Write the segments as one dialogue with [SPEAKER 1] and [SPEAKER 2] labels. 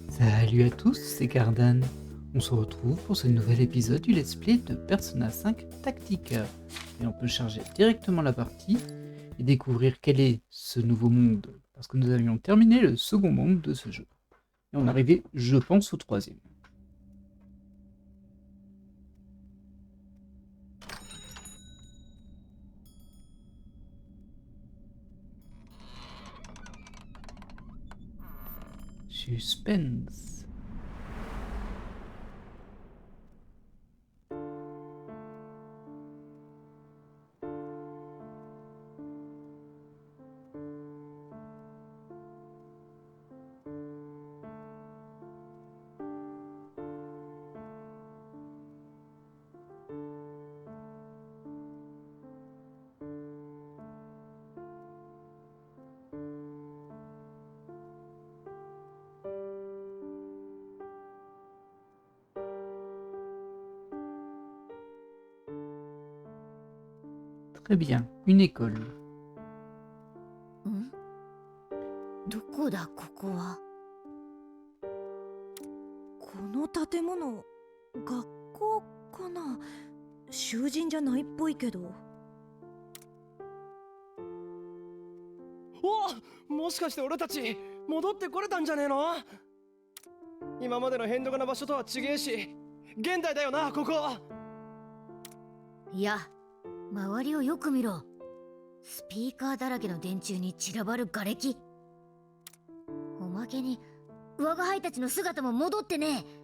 [SPEAKER 1] Salut à tous, c'est Cardan. On se retrouve pour ce nouvel épisode du Let's Play de Persona 5 Tactica. Et on peut charger directement la partie et découvrir quel est ce nouveau monde. Parce que nous avions terminé le second monde de ce jeu. Et on arrivait, je pense, au troisième. Suspense. Très bien, une école.
[SPEAKER 2] んどこだここは。この建物学校かな。囚人じゃないっぽいけど。
[SPEAKER 3] お、もしかして俺たち戻ってこれたんじゃねえの？今までの変動な場所とは違えし、現代だよなここ。
[SPEAKER 2] いや、周りをよく見ろ。スピーカーだらけの電柱に散らばる瓦礫。おまけに我が輩たちの姿も戻ってねえ。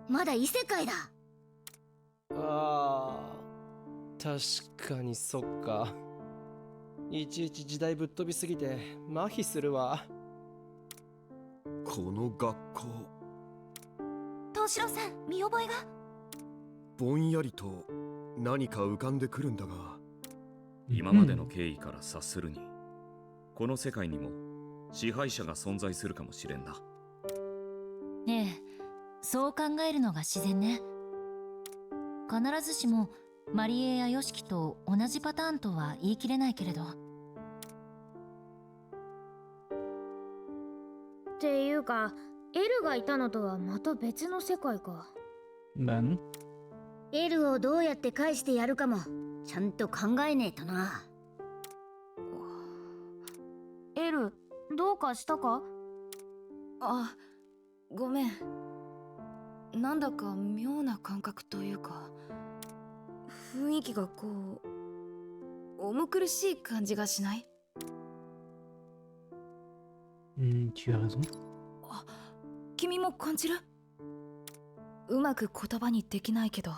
[SPEAKER 2] まだ異世界だ。
[SPEAKER 3] あー、確かにそっか。いちいち時代ぶっ飛びすぎて麻痺するわ。
[SPEAKER 4] この学校、
[SPEAKER 2] 東四郎さん、見覚えが。
[SPEAKER 4] ぼんやりと何か浮かんでくるんだが。
[SPEAKER 5] 今までの経緯から察するに、この世界にも支配者が存在するかもしれんな。
[SPEAKER 6] ねえ、そう考えるのが自然ね。必ずしもマリエやヨシキと同じパターンとは言い切れないけれど。
[SPEAKER 7] っていうか、エルがいたのとはまた別の世界か。
[SPEAKER 1] Bah non.
[SPEAKER 2] エルをどうやって返してやるかもちゃんと考えねえとな。
[SPEAKER 7] エル、どうかしたか？
[SPEAKER 8] あ、ごめん。なんだか妙な感覚というか、雰囲気がこう重苦しい感じがしない？
[SPEAKER 1] Tu as raison.
[SPEAKER 8] あ、君も感じる？うまく言葉にできないけど、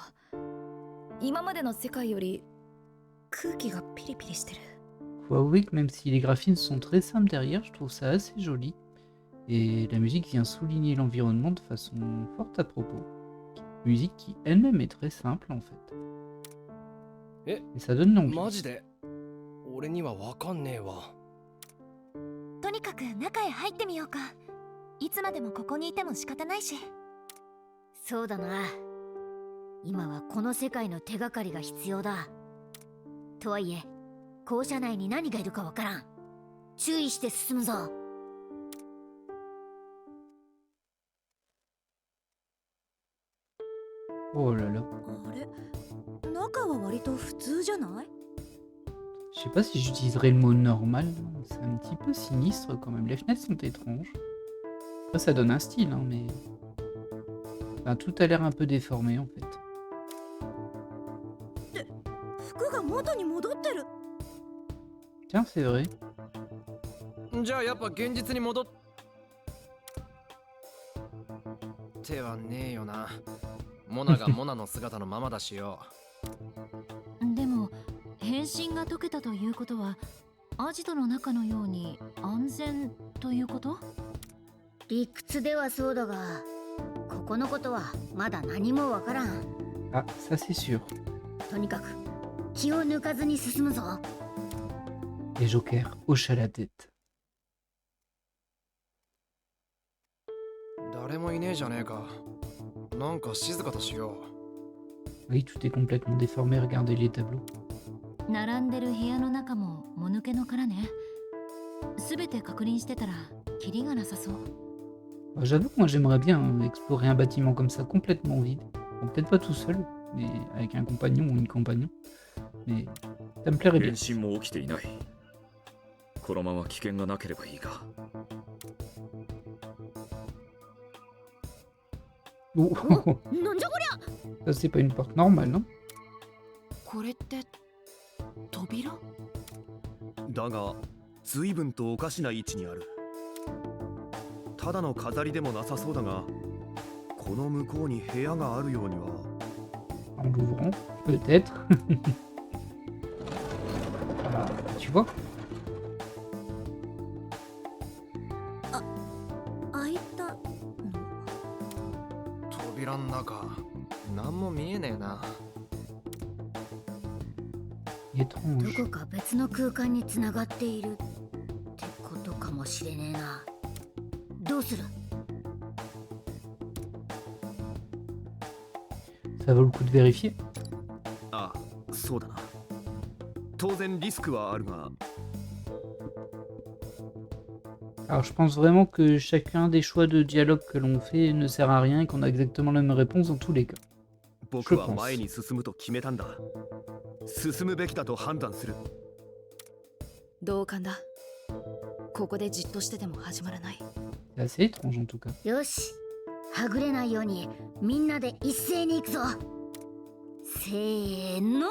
[SPEAKER 8] 今までの世界より空気がピリピリしてる。
[SPEAKER 1] Faut avouer que même si les graphismes sont très simples derrière, je trouve ça assez joli. Et la musique vient souligner l'environnement de façon forte à propos. Musique qui elle-même est très simple en fait.
[SPEAKER 3] え、
[SPEAKER 1] Et ça donne l'envie.
[SPEAKER 3] マジで俺にはわかんねえわ。
[SPEAKER 6] とにかく中へ入ってみようか。いつまでもここにいても仕方ないし。
[SPEAKER 2] そうだな。今はこの世界の手がかりが必要だ。とはいえ、校舎内に何がいるかわからん。注意して進むぞ。
[SPEAKER 1] Oh là là.
[SPEAKER 2] あれ、中は割と普通じゃない？
[SPEAKER 1] Je sais pas si j'utiliserais le mot normal. C'est un petit peu sinistre quand même. Les fenêtres sont étranges. Après ça donne un style, hein, mais... Enfin, tout a l'air un peu déformé en fait.
[SPEAKER 2] 服が元に戻ってる。
[SPEAKER 1] Tiens, c'est vrai.
[SPEAKER 3] じゃあやっぱ現実に戻ってはねえよな。モナがモナの姿のままだしよ。
[SPEAKER 6] でも変身が解けたということは、アジトの中のように安全ということ？
[SPEAKER 2] 理屈ではそうだが、ここのことはまだ何もわからん。
[SPEAKER 1] Ah, ça c'est sûr.
[SPEAKER 2] とにかく気を抜かずに進むぞ。
[SPEAKER 1] Et Joker hocha la tête.
[SPEAKER 3] 誰もいねえじゃねえか。なんか静かとしよう。
[SPEAKER 1] Oui, tout est complètement déformé, regardez les tableaux.
[SPEAKER 6] 並んでる部屋の中ももぬけの殻ね。すべて確認してたらキリがなさそう。
[SPEAKER 1] J'avoue que moi j'aimerais bien explorer un bâtiment comme ça complètement vide. Bon, peut-être pas tout seul, mais avec un compagnon ou une compagnon. Mais ça me plairait bien.
[SPEAKER 5] 返信も起きていない。このまま危険がなければいいが。
[SPEAKER 1] Oh,
[SPEAKER 7] なんじゃこりゃ
[SPEAKER 1] ça c'est pas une porte normale, non?
[SPEAKER 8] これって扉？
[SPEAKER 4] だが随分とおかしな位置にある。ただの飾りでもなさそうだが、この向こうに部屋があるようには。
[SPEAKER 1] En l'ouvrant, peut-être. Ah, tu vois?
[SPEAKER 2] 開いた
[SPEAKER 3] 扉の中何も見えねえな。
[SPEAKER 1] Étrange.
[SPEAKER 2] どこか別の空間につながっているってことかもしれねえな。どうする？
[SPEAKER 1] Ça vaut le coup de vérifier.
[SPEAKER 4] ああ、そうだな。当然リスクはあるが。
[SPEAKER 1] Alors je pense vraiment que chacun des choix de dialogue que l'on fait ne sert à rien et qu'on a exactement la même réponse dans tous les cas.
[SPEAKER 4] 僕は前に進むと決めたんだ。進むべきだと判断する。
[SPEAKER 8] 同感だ。ここでじっとしてても始まらない。
[SPEAKER 1] C'est assez étrange en tout cas.
[SPEAKER 2] よし、はぐれないようにみんなで一斉に行くぞ。せーの。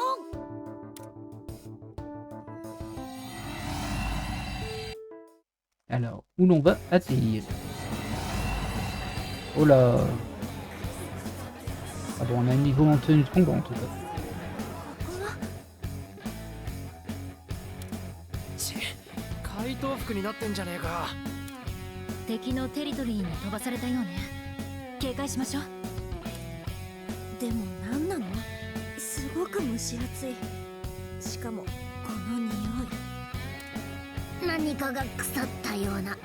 [SPEAKER 1] Alors, où l'on va atterrir? Oh là! Ah bon, on a un niveau en tenue de combat en tout cas.
[SPEAKER 3] 怪盗服になってんじゃねえか。
[SPEAKER 6] 敵のテリトリーに飛ばされたようね。警戒しましょう。
[SPEAKER 2] でも何なの？すごく蒸し暑い。しかもこの匂い。何かが腐ったような。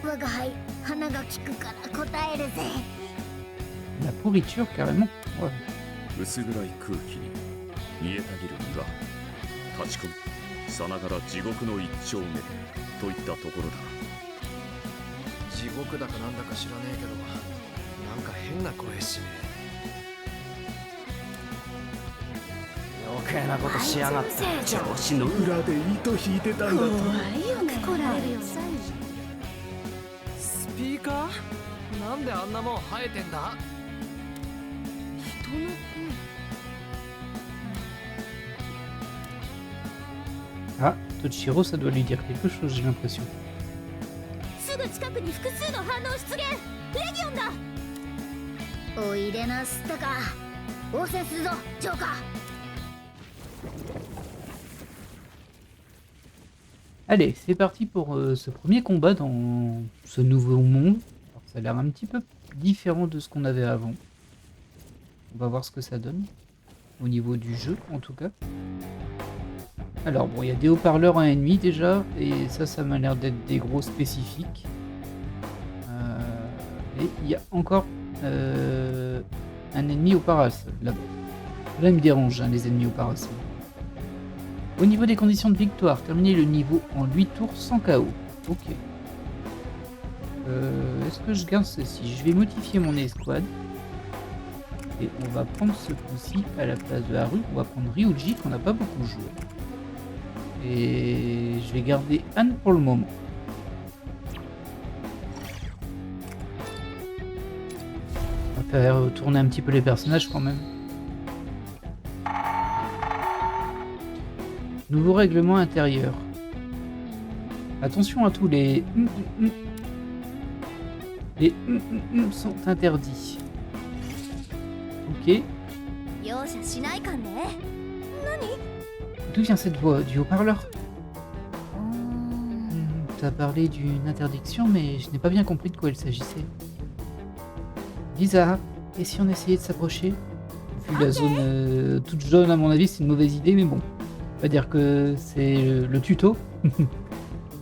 [SPEAKER 2] 我が輩、鼻が利くから答えるぜ。
[SPEAKER 1] La pourriture carrément. Ouais.
[SPEAKER 5] 薄暗い空気に煮えたぎる岩、立ち込むさながら地獄の一丁目といったところだ。
[SPEAKER 3] 地獄だかなんだか知らねえけど、なんか変な声しねえ。余計なことしやがって。
[SPEAKER 4] 調子の裏で糸引いてたんだと。
[SPEAKER 2] いよね。こらえるよね。
[SPEAKER 3] スピーカー？なんであんなもん生えてんだ？
[SPEAKER 1] Ah, Toshiro, ça doit lui dire quelque chose, j'ai l'impression.
[SPEAKER 7] すぐ近くに複数の反応出現。レギオンだ。
[SPEAKER 2] おいでなすったか。応戦するぞ、ジョーカー。
[SPEAKER 1] Allez, c'est parti pour ce premier combat dans ce nouveau monde. Alors, ça a l'air un petit peu différent de ce qu'on avait avant. On va voir ce que ça donne. Au niveau du jeu, en tout cas. Alors bon, il y a des haut-parleurs à ennemis déjà. Et ça m'a l'air d'être des gros spécifiques. Et il y a encore un ennemi au parasol, là-bas. Là, il me dérange, hein, les ennemis au parasol. Au niveau des conditions de victoire, terminer le niveau en 8 tours sans KO. Ok. Est-ce que je garde ceci? Je vais modifier mon escouade. Et on va prendre ce coup-ci à la place de Haru. On va prendre Ryuji qu'on n'a pas beaucoup joué. Et je vais garder Anne pour le moment. On va faire tourner un petit peu les personnages quand même. Nouveau règlement intérieur. Attention à tous les sont interdits. Ok. D'où vient cette voix? Du haut-parleur? T'as parlé d'une interdiction, mais je n'ai pas bien compris de quoi il s'agissait. Bizarre. Et si on essayait de s'approcher? Vu la zone toute jaune, à mon avis, c'est une mauvaise idée, mais bon. On va dire que c'est le tuto.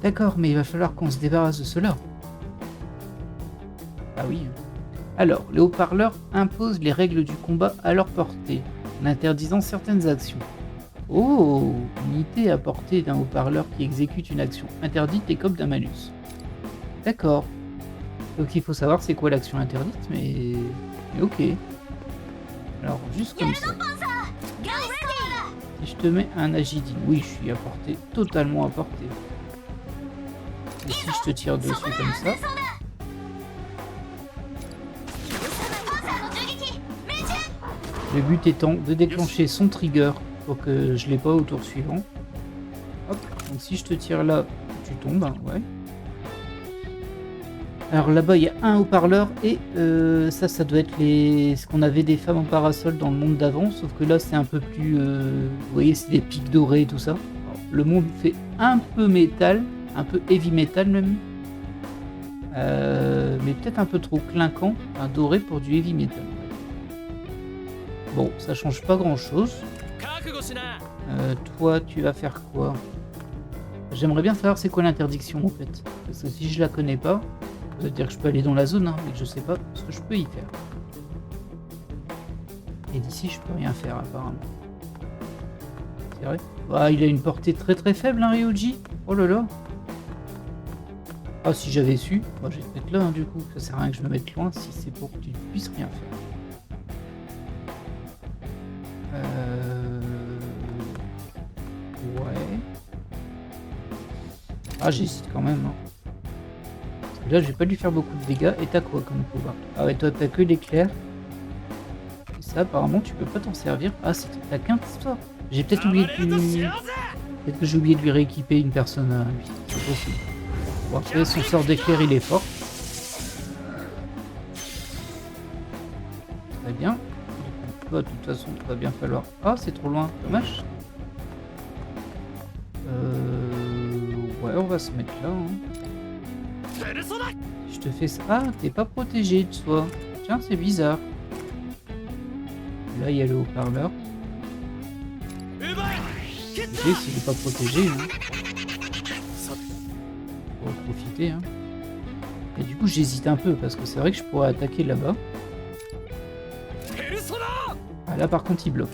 [SPEAKER 1] D'accord, mais il va falloir qu'on se débarrasse de cela. Ah oui. Alors, les haut-parleurs imposent les règles du combat à leur portée, en interdisant certaines actions. Oh, unité à portée d'un haut-parleur qui exécute une action interdite écope d'un malus. D'accord. Donc il faut savoir c'est quoi l'action interdite, mais ok. Alors juste comme ça. Si je te mets un agidine, oui je suis à portée, totalement à portée. Et si je te tire dessus comme ça. Le but étant de déclencher son trigger pour que je l'ai pas au tour suivant. Hop, donc si je te tire là, tu tombes, hein, ouais. Alors là-bas il y a un haut-parleur et ça doit être ce qu'on avait des femmes en parasol dans le monde d'avant, sauf que là c'est un peu plus, vous voyez c'est des pics dorés et tout ça. Alors, le monde fait un peu métal, un peu heavy metal même, mais peut-être un peu trop clinquant, un doré pour du heavy metal. Bon, ça change pas grand-chose. Toi, tu vas faire quoi? J'aimerais bien savoir c'est quoi l'interdiction en fait. Parce que si je la connais pas, ça veut dire que je peux aller dans la zone, hein, mais que je sais pas ce que je peux y faire. Et d'ici, je peux rien faire apparemment. C'est vrai? Ah, il a une portée très très faible, hein, Ryoji. Oh là là. Ah, si j'avais su, moi je vais te mettre là, hein, du coup. Ça sert à rien que je me mette loin si c'est pour que tu ne puisses rien faire. Ouais. Ah, j'hésite quand même. Hein. Parce que là, je vais pas lui faire beaucoup de dégâts. Et t'as quoi comme pouvoir? Ah ouais, toi, t'as que l'éclair. Et ça, apparemment, tu peux pas t'en servir. Ah, c'est ta quinte, ça. J'ai peut-être oublié de lui... Peut-être que j'ai oublié de lui rééquiper une personne à lui. C'est possible. Bon, après, son sort d'éclair, il est fort. Très bien. De toute façon, il va bien falloir... Ah, c'est trop loin. Dommage. Ouais, on va se mettre là. Hein. Je te fais ça. Ah, t'es pas protégé de soi. Tiens, c'est bizarre. Là, il y a le haut-parleur. Et s'il n'est pas protégé, hein. Faut en profiter. Hein. Et du coup, j'hésite un peu parce que c'est vrai que je pourrais attaquer là-bas. Ah, là, par contre, il bloque.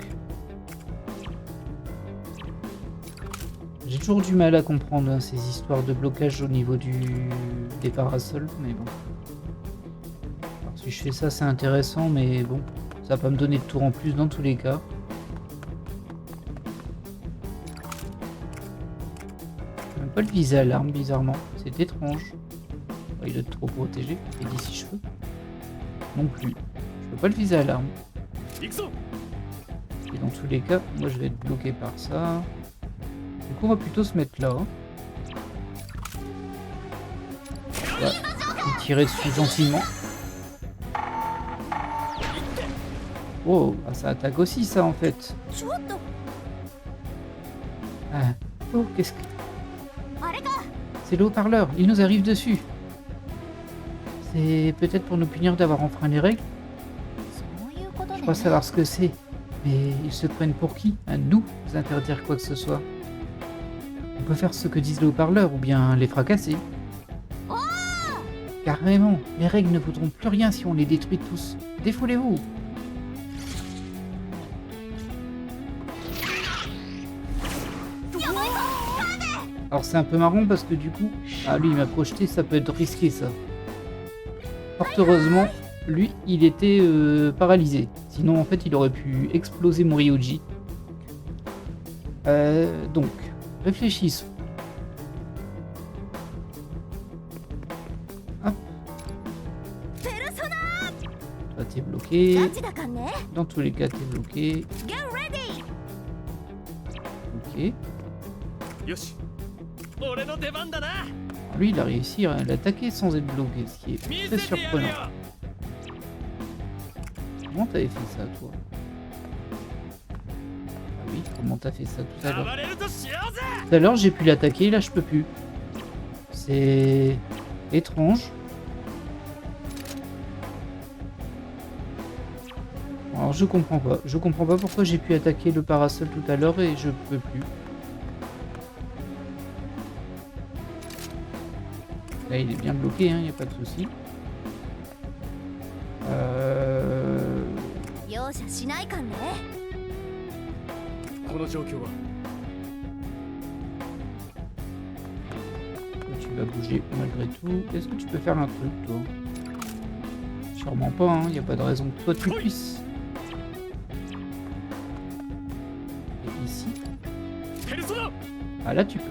[SPEAKER 1] J'ai toujours du mal à comprendre hein, ces histoires de blocage au niveau des parasols, mais bon. Alors, si je fais ça, c'est intéressant, mais bon, ça va pas me donner de tour en plus dans tous les cas. Je peux même pas le viser à l'arme, bizarrement. C'est étrange. Oh, il doit être trop protégé. Et d'ici je peux. Non plus. Je peux pas le viser à l'arme. Et dans tous les cas, moi je vais être bloqué par ça. Du coup, on va plutôt se mettre là. Ouais, il tirait dessus gentiment. Oh, ah, ça attaque aussi, ça, en fait. Ah. Oh, qu'est-ce que... C'est le haut-parleur, il nous arrive dessus. C'est peut-être pour nous punir d'avoir enfreint les règles. Je crois savoir ce que c'est. Mais ils se prennent pour qui? À nous interdire quoi que ce soit. On peut faire ce que disent les haut-parleurs ou bien les fracasser. Carrément, les règles ne vaudront plus rien si on les détruit tous. Défoulez-vous. Alors c'est un peu marrant parce que du coup... Ah lui il m'a projeté, ça peut être risqué ça. Fort heureusement, lui il était paralysé. Sinon en fait il aurait pu exploser mon Ryoji. Donc, réfléchissons. Hop. Toi t'es bloqué. Dans tous les cas t'es bloqué. Ok. Lui il a réussi à l'attaquer sans être bloqué, ce qui est très surprenant. Comment t'avais fait ça toi? Ah oui, comment t'as fait ça tout à l'heure? Tout à l'heure j'ai pu l'attaquer, là je peux plus. C'est étrange. Alors je comprends pas. Je comprends pas pourquoi j'ai pu attaquer le parasol tout à l'heure et je peux plus. Là il est bien bloqué, il n'y a pas de souci. Tu vas bouger malgré tout. Est-ce que tu peux faire un truc toi? Sûrement pas, hein. Y a pas de raison que toi tu puisses. Et ici. Ah là tu peux.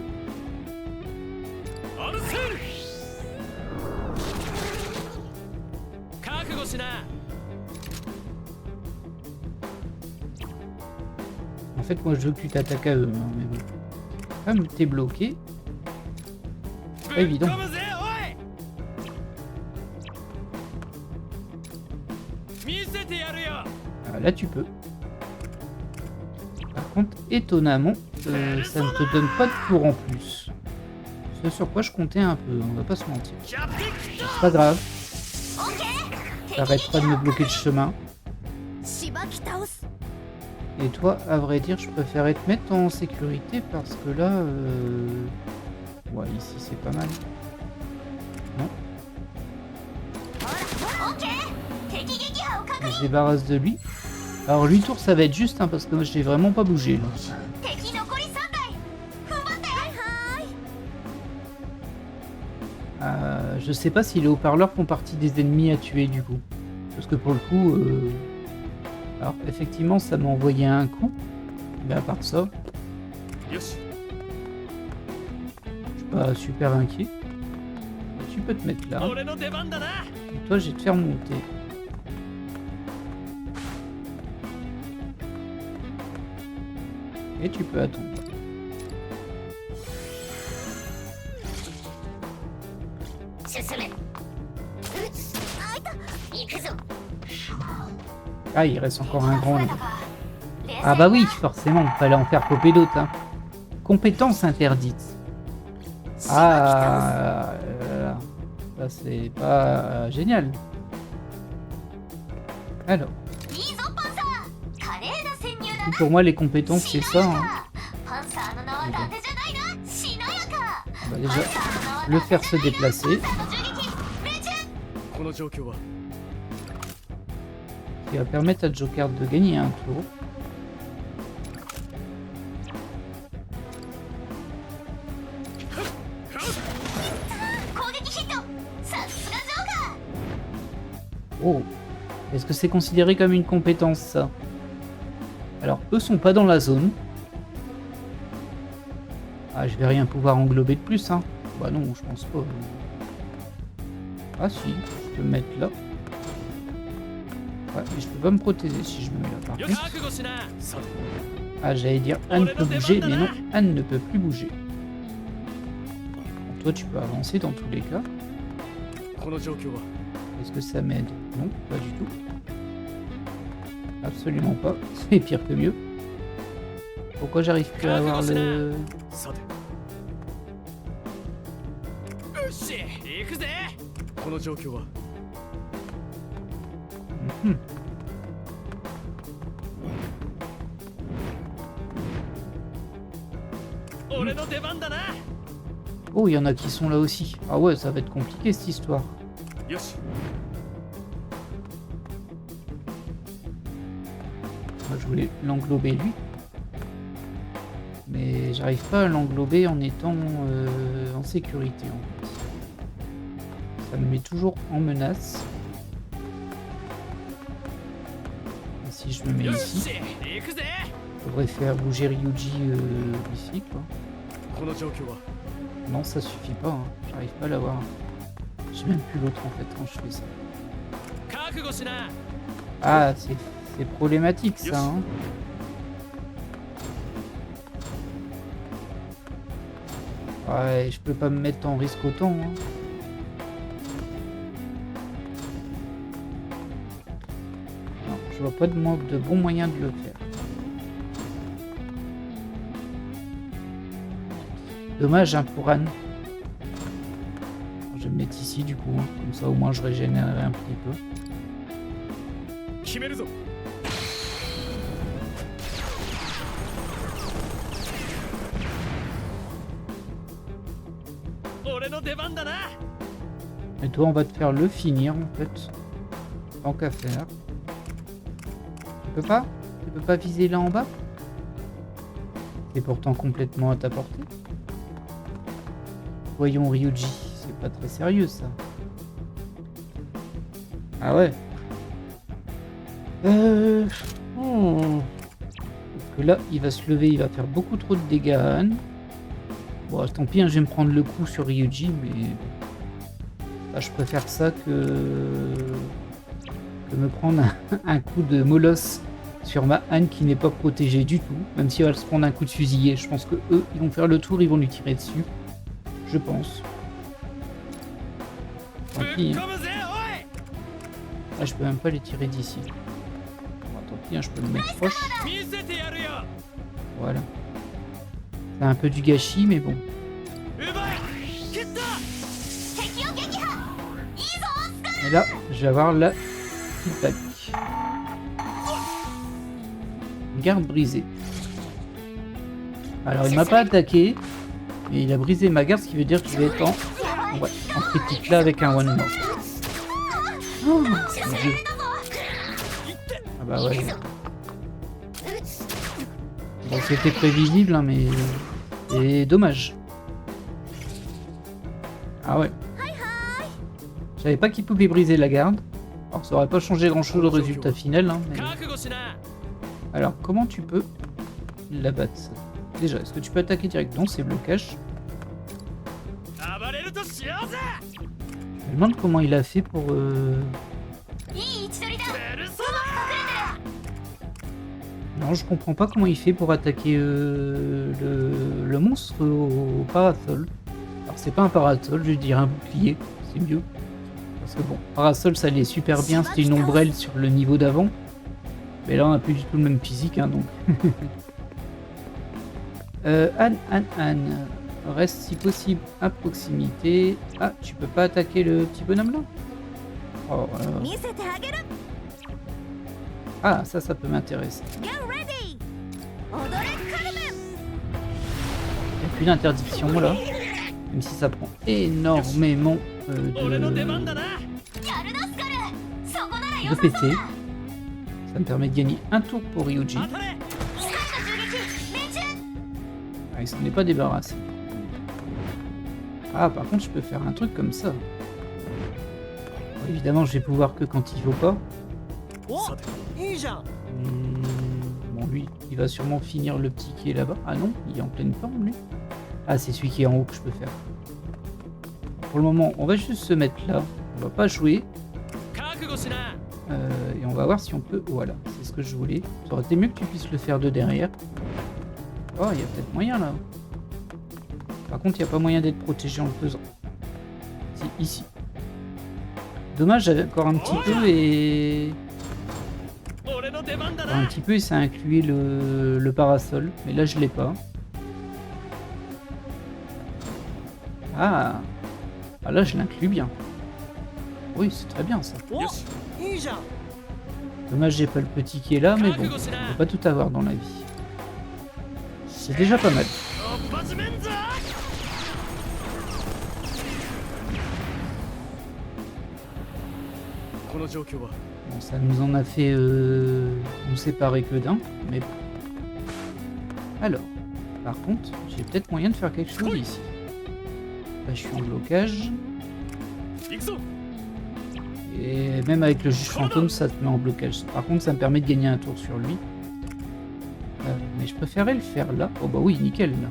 [SPEAKER 1] En fait, moi je veux que tu t'attaques à eux, hein, mais bon. Comme t'es bloqué, c'est pas évident. Ah, là tu peux. Par contre, étonnamment, ça ne te donne pas de tour en plus. Ce sur quoi je comptais un peu, on va pas se mentir. C'est pas grave. Ça arrêtera de me bloquer le chemin. Et toi, à vrai dire, je préférais te mettre en sécurité parce que là... Ouais, ici c'est pas mal. Non. On se débarrasse de lui. Alors lui tour ça va être juste hein, parce que moi je l'ai vraiment pas bougé là. Je sais pas si les haut-parleurs font partie des ennemis à tuer du coup. Parce que pour le coup... Alors effectivement ça m'a envoyé un coup. Mais à part ça... Je suis pas super inquiet. Tu peux te mettre là. Et toi je vais te faire monter. Et tu peux attendre. Ah, il reste encore un grand là. Ah bah oui, forcément, fallait en faire popper d'autres. Hein. Compétence interdite. Ah, ça c'est pas génial. Alors. Pour moi, les compétences, c'est ça. Hein. On va déjà le faire se déplacer. Qui va permettre à Joker de gagner un tour. Oh, est-ce que c'est considéré comme une compétence ça? Alors, eux sont pas dans la zone. Ah, je vais rien pouvoir englober de plus, hein. Bah non, je pense pas. Ah si, je peux me mettre là. Ouais, mais je peux pas me protéger si je me mets là par contre. Ah, j'allais dire Anne peut bouger, mais non, Anne ne peut plus bouger. Bon, toi, tu peux avancer dans tous les cas. Est-ce que ça m'aide? Non, pas du tout. Absolument pas. C'est pire que mieux. Pourquoi j'arrive plus à avoir le... Mmh. Oh, il y en a qui sont là aussi. Ah ouais, ça va être compliqué cette histoire. Moi, je voulais l'englober lui. Mais j'arrive pas à l'englober en étant en sécurité en fait. Ça me met toujours en menace. Et si je me mets ici, je devrais faire bouger Ryuji ici quoi. Non, ça suffit pas, hein. J'arrive pas à l'avoir. J'ai même plus l'autre en fait quand je fais ça. Ah, c'est problématique ça. Hein. Ouais, je peux pas me mettre en risque autant. Hein. Non, je vois pas de bons moyens de le faire. Dommage hein, pour Anne. Je vais me mettre ici du coup, hein. Comme ça au moins je régénérerai un petit peu. Et toi on va te faire le finir en fait. Tant qu'à faire. Tu peux pas? Tu peux pas viser là en bas? C'est pourtant complètement à ta portée. Voyons Ryuji, c'est pas très sérieux ça. Ah ouais, Parce que là, il va se lever, il va faire beaucoup trop de dégâts à Anne. Bon, tant pis, hein, je vais me prendre le coup sur Ryuji, mais là, je préfère ça que me prendre un coup de molosse sur ma Anne qui n'est pas protégée du tout, même si elle va se prendre un coup de fusillé. Je pense que eux, ils vont faire le tour, ils vont lui tirer dessus. Je pense. Tant pis. Hein. Là, je peux même pas les tirer d'ici. Bon, tant pis, hein, je peux me mettre proche. Voilà. C'est un peu du gâchis, mais bon. Et là, je vais avoir la feedback. Garde brisée. Alors, il m'a pas attaqué, mais il a brisé ma garde, ce qui veut dire que je vais être en critique là avec un one more. Oh, mon Dieu. Ah bah ouais. Bon, c'était prévisible, hein, mais c'est dommage. Ah ouais. Je savais pas qu'il pouvait briser la garde. Alors ça aurait pas changé grand chose au résultat final. Hein, mais... Alors comment tu peux la battre? Déjà, est-ce que tu peux attaquer direct? Non, c'est blocage. Je me demande comment il a fait pour... Non, je comprends pas comment il fait pour attaquer le monstre au parasol. Alors c'est pas un parasol, je dirais un bouclier, c'est mieux. Parce que bon, parasol ça allait super bien, c'était une ombrelle sur le niveau d'avant. Mais là on a plus du tout le même physique, hein, donc. Anne. Reste si possible à proximité. Ah, tu peux pas attaquer le petit bonhomme là? Oh, Ah, ça peut m'intéresser. Il n'y a plus d'interdiction là. Même si ça prend énormément de PT. Ça me permet de gagner un tour pour Ryuji. Ah, il s'en est pas débarrassé. Ah, par contre, je peux faire un truc comme ça. Bon, évidemment, je vais pouvoir que quand il faut pas. Bon, lui, il va sûrement finir le petit qui est là-bas. Ah non, il est en pleine forme, lui. Ah, c'est celui qui est en haut que je peux faire. Pour le moment, on va juste se mettre là. On va pas jouer. Et on va voir si on peut... Voilà, c'est ce que je voulais. Ça aurait été mieux que tu puisses le faire de derrière. Oh, il y a peut-être moyen, là. Par contre, il n'y a pas moyen d'être protégé en le faisant. C'est ici. Dommage, j'avais encore un petit peu et... Encore un petit peu et ça incluait le parasol. Mais là, je l'ai pas. Ah, là, je l'inclus bien. Oui, c'est très bien, ça. Dommage, j'ai pas le petit qui est là, mais bon, on peut pas tout avoir dans la vie. C'est déjà pas mal. Bon, ça nous en a fait nous séparer que d'un, mais bon. Alors, par contre, j'ai peut-être moyen de faire quelque chose ici. Là, je suis en blocage. Et même avec le juge fantôme, ça te met en blocage. Par contre, ça me permet de gagner un tour sur lui. Mais je préférais le faire là. Oh bah oui, nickel là.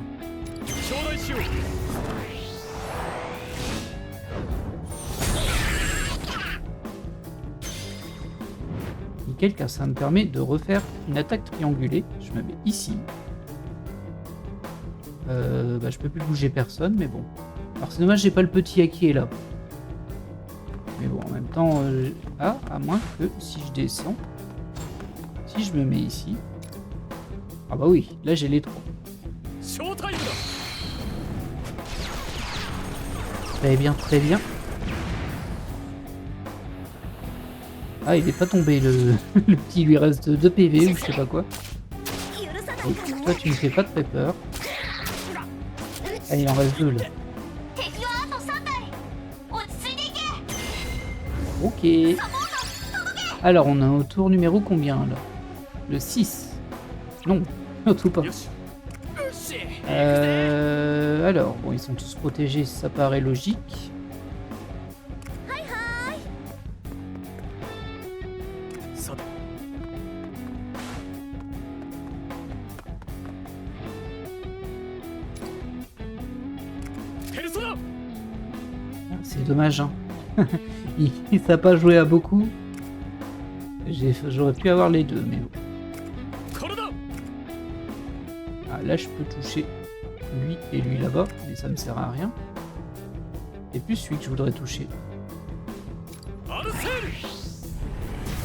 [SPEAKER 1] Nickel, car ça me permet de refaire une attaque triangulée. Je me mets ici. Bah, je peux plus bouger personne, mais bon. Alors c'est dommage, j'ai pas le petit à qui est là. Mais bon, en même temps, à moins que si je descends, si je me mets ici. Ah bah oui, là j'ai les trois. Très bien, très bien. Ah, il est pas tombé, le petit, il lui reste 2 PV ou je sais pas quoi. Oui, toi tu me fais pas très peur. Ah, il en reste 2 là. Ok. Alors, on a au tour numéro combien là? Le 6. Non, surtout pas. Alors, bon, ils sont tous protégés, ça paraît logique. C'est dommage, hein. Ça n'a pas joué à beaucoup. J'aurais pu avoir les deux, mais bon. Ah, là, je peux toucher lui et lui là-bas, mais ça me sert à rien. Et plus celui que je voudrais toucher.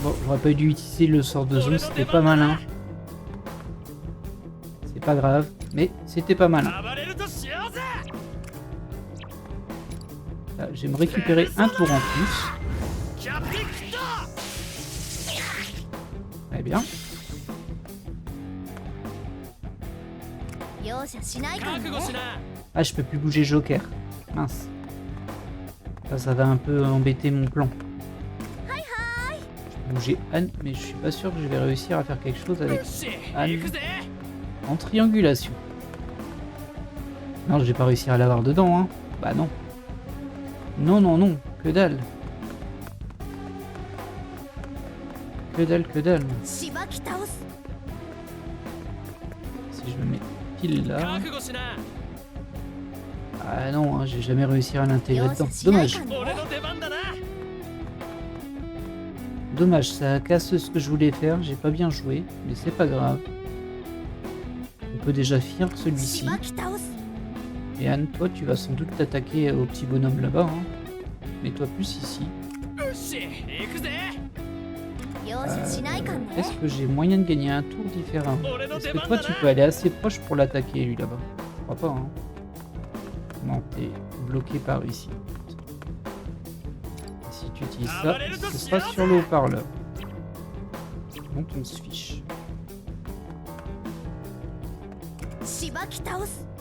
[SPEAKER 1] Bon, j'aurais pas dû utiliser le sort de zone, c'était pas malin. C'est pas grave, mais c'était pas malin. Là, je vais me récupérer un tour en plus. Très bien. Ah, je peux plus bouger Joker. Mince. Ça va un peu embêter mon plan. Je peux bouger Anne, mais je suis pas sûr que je vais réussir à faire quelque chose avec Anne en triangulation. Non, je vais pas réussir à l'avoir dedans, hein. Bah non. Non, non, non. Que dalle. Que dalle, que dalle. Si je me mets pile là... Ah non, hein, j'ai jamais réussi à l'intégrer dedans. Dommage. Dommage, ça casse ce que je voulais faire. J'ai pas bien joué, mais c'est pas grave. On peut déjà finir celui-ci. Et Anne, toi, tu vas sans doute t'attaquer au petit bonhomme là-bas. Hein. Mets-toi plus ici. Est-ce que j'ai moyen de gagner un tour différent? Est-ce que toi, tu peux aller assez proche pour l'attaquer, lui, là-bas? Je crois pas, hein. Non, t'es bloqué par ici. Et si tu utilises ça, ce sera sur le haut-parleur. Donc on se fiche.